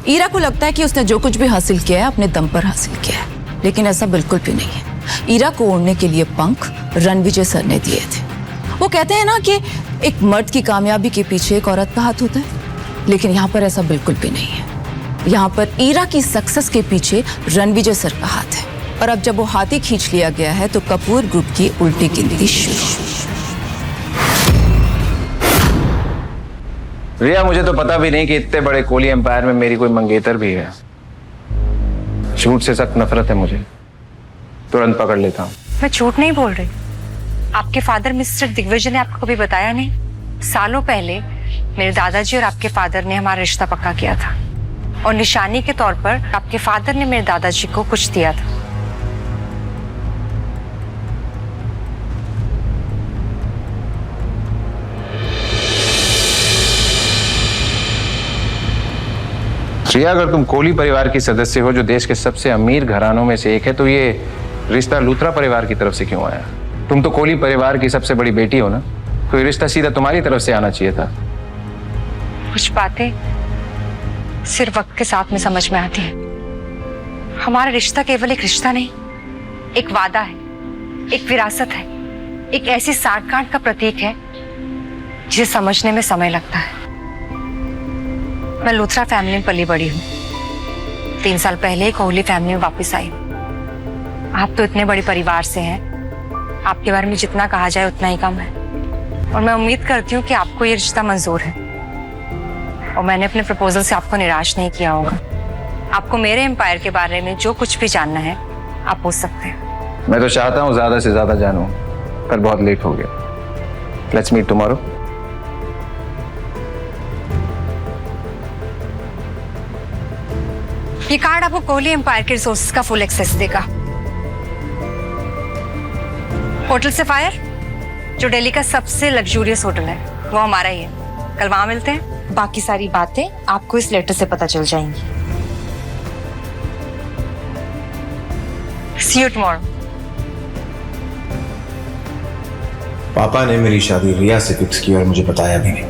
ईरा को लगता है कि उसने जो कुछ भी हासिल किया है अपने दम पर हासिल किया है, लेकिन ऐसा बिल्कुल भी नहीं है। ईरा को ओढ़ने के लिए पंख रणविजय सर ने दिए थे। वो कहते हैं ना कि एक मर्द की कामयाबी के पीछे एक औरत का हाथ होता है, लेकिन यहाँ पर ऐसा बिल्कुल भी नहीं है। यहाँ पर ईरा की सक्सेस के पीछे रणविजय सर का हाथ है। और अब जब वो हाथी खींच लिया गया है तो कपूर ग्रुप की उल्टी गिनती शुरू। रिया, मुझे तो पता भी नहीं कि इतने बड़े कोहली एम्पायर में मेरी कोई मंगेतर भी है। झूठ से सख्त नफरत है मुझे, तुरंत पकड़ लेता हूँ। मैं झूठ नहीं बोल रही। आपके फादर मिस्टर दिग्विजय ने आपको कभी बताया नहीं? सालों पहले मेरे दादाजी और आपके फादर ने हमारा रिश्ता पक्का किया था, और निशानी के तौर पर आपके फादर ने मेरे दादाजी को कुछ दिया था। रिया, अगर तुम कोहली परिवार की सदस्य हो जो देश के सबसे अमीर घरानों में से एक है, तो ये रिश्ता लूथरा परिवार की तरफ से क्यों आया? तुम तो कोहली परिवार की सबसे बड़ी बेटी हो ना, तो ये रिश्ता सीधा तुम्हारी तरफ से आना चाहिए था। कुछ बातें सिर्फ वक्त के साथ में समझ में आती है। हमारा रिश्ता केवल एक रिश्ता नहीं, एक वादा है, एक विरासत है, एक ऐसी साठगांठ का प्रतीक है जिसे समझने में समय लगता है। मैं लूथरा फैमिली में पली बड़ी हूँ। 3 साल पहले ही कोहली फैमिली में वापस आई। आप तो इतने बड़े परिवार से हैं, आपके बारे में जितना कहा जाए उतना ही कम है। और मैं उम्मीद करती हूँ कि आपको ये रिश्ता मंजूर है और मैंने अपने प्रपोजल से आपको निराश नहीं किया होगा। आपको मेरे एम्पायर के बारे में जो कुछ भी जानना है आप पूछ सकते हैं। मैं तो चाहता हूँ ज्यादा से ज्यादा जानूं, पर बहुत लेट हो गया। Let's meet tomorrow. ये कार्ड आपको कोहली एम्पायर के रिसोर्सेज का फुल एक्सेस देगा। होटल सफायर, जो दिल्ली का सबसे लग्जूरियस होटल है, वो हमारा ही है। कल वहां मिलते हैं। बाकी सारी बातें आपको इस लेटर से पता चल जाएंगी। See you tomorrow. पापा ने मेरी शादी रिया से फिक्स की और मुझे बताया भी नहीं।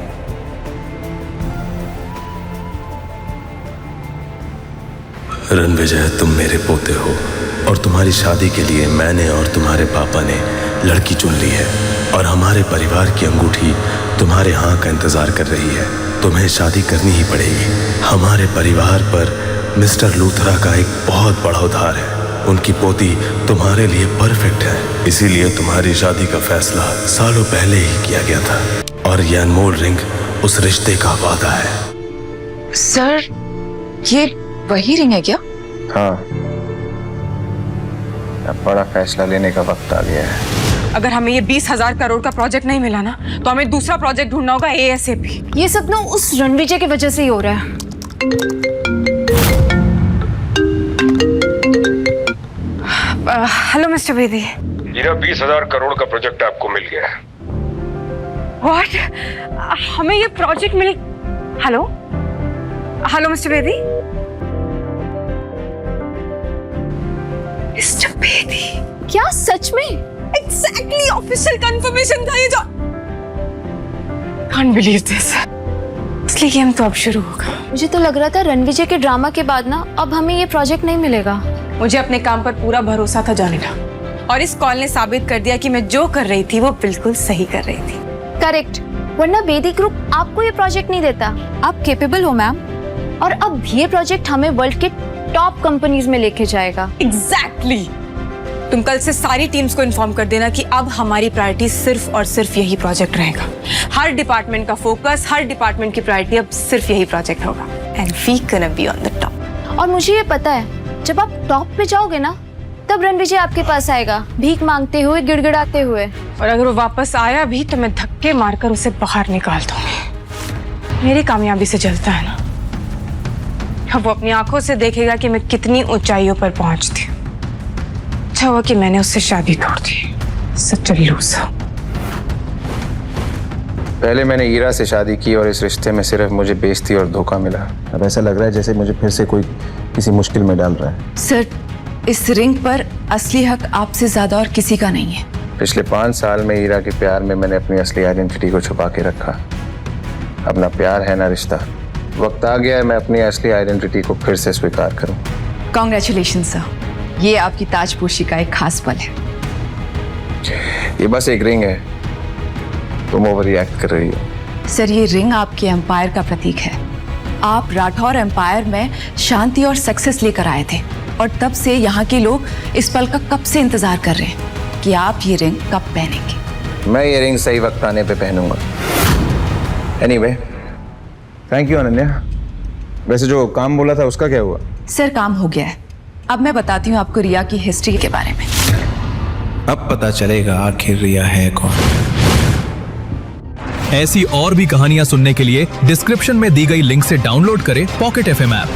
रणविजय, तुम मेरे पोते हो और तुम्हारी शादी के लिए मैंने और तुम्हारे पापा ने लड़की चुन ली है और हमारे परिवार की अंगूठी तुम्हारे हाँ का इंतजार कर रही है। तुम्हें शादी करनी ही पड़ेगी। हमारे परिवार पर मिस्टर लूथरा का एक बहुत बड़ा उधार है। उनकी पोती तुम्हारे लिए परफेक्ट है, इसीलिए तुम्हारी शादी का फैसला सालों पहले ही किया गया था और यह अनमोल रिंग उस रिश्ते का वादा है। सर, ये वही रिंग है क्या? हाँ, अब बड़ा फैसला लेने का वक्त आ गया है। अगर हमें ये 20,000 करोड़ का प्रोजेक्ट नहीं मिला ना, तो हमें दूसरा प्रोजेक्ट ढूंढना होगा ASAP। ये सब ना उस रणविजय की वजह से ही हो रहा है। Hello mister Bedi. हीरा, 20,000 करोड़ का प्रोजेक्ट आपको मिल गया है। व्हाट? हमें ये प्रोजेक्ट मिल... hello hello mister Bedi. Mister Bedi, क्या सच में? एग्जैक्टली ऑफिशियल कंफर्मेशन था ये जो... Can't believe this। असली गेम तो अब शुरू होगा। मुझे तो लग रहा था रणविजय के ड्रामा के बाद ना अब हमें ये प्रोजेक्ट नहीं मिलेगा। मुझे अपने काम पर पूरा भरोसा था जानिना, और इस कॉल ने साबित कर दिया कि मैं जो कर रही थी वो बिल्कुल सही कर रही थी। करेक्ट, वरना बेदी ग्रुप आपको ये प्रोजेक्ट नहीं देता। आप कैपेबल हो मैम, और अब ये प्रोजेक्ट हमें वर्ल्ड के टॉप कंपनीज में लेके जाएगा। एग्जैक्टली। तुम कल से सारी टीम्स को इन्फॉर्म कर देना कि अब हमारी प्रायोरिटी सिर्फ और सिर्फ यही प्रोजेक्ट रहेगा। हर डिपार्टमेंट का फोकस, हर डिपार्टमेंट की प्रायोरिटी अब सिर्फ यही प्रोजेक्ट होगा। And we gonna be on the top. और मुझे ये पता है, जब आप टॉप पे जाओगे ना, तब रणविजय आपके पास आएगा, भीख मांगते हुए, गिड़गिड़ाते हुए। और अगर वो वापस आया भी तो मैं धक्के मारकर उसे बाहर निकाल दूंगी। मेरी कामयाबी से जलता है ना, अब वो अपनी आंखों से देखेगा कि मैं कितनी ऊंचाइयों पर पहुंचती हूँ। अच्छा हुआ कि मैंने उससे शादी तोड़ दी। सच अ लूजर। पहले मैंने ईरा से शादी की और इस रिश्ते में सिर्फ मुझे बेइज्जती और धोखा मिला। अब ऐसा लग रहा है जैसे मुझे फिर से कोई किसी मुश्किल में डाल रहा है। सर, इस रिंग पर असली हक आपसे ज्यादा और किसी का नहीं है। पिछले 5 साल में ईरा के प्यार में मैंने अपनी असली आइडेंटिटी को छुपा के रखा। अब ना प्यार है ना रिश्ता। वक्त आ गया है मैं अपनी असली आइडेंटिटी को फिर से स्वीकार करूं। कॉन्ग्रेचुलेशन सर, ये आपकी ताजपोशी का एक खास पल है। ये बस एक रिंग है, तुम ओवर रिएक्ट कर रही हो। सर, ये रिंग आपके एम्पायर का प्रतीक है। आप राठौर एम्पायर में शांति और सक्सेस लेकर आए थे और तब से यहाँ के लोग इस पल का कब से इंतजार कर रहे हैं कि आप ये रिंग कब पहनेंगे। मैं ये रिंग सही वक्त आने पे पहनूंगा। Anyway, thank you Ananya. वैसे जो काम बोला था उसका क्या हुआ? सर, काम हो गया है। अब मैं बताती हूँ आपको रिया की हिस्ट्री के बारे में। अब पता चलेगा आखिर रिया है कौन। ऐसी और भी कहानियां सुनने के लिए डिस्क्रिप्शन में दी गई लिंक से डाउनलोड करें पॉकेट FM ऐप।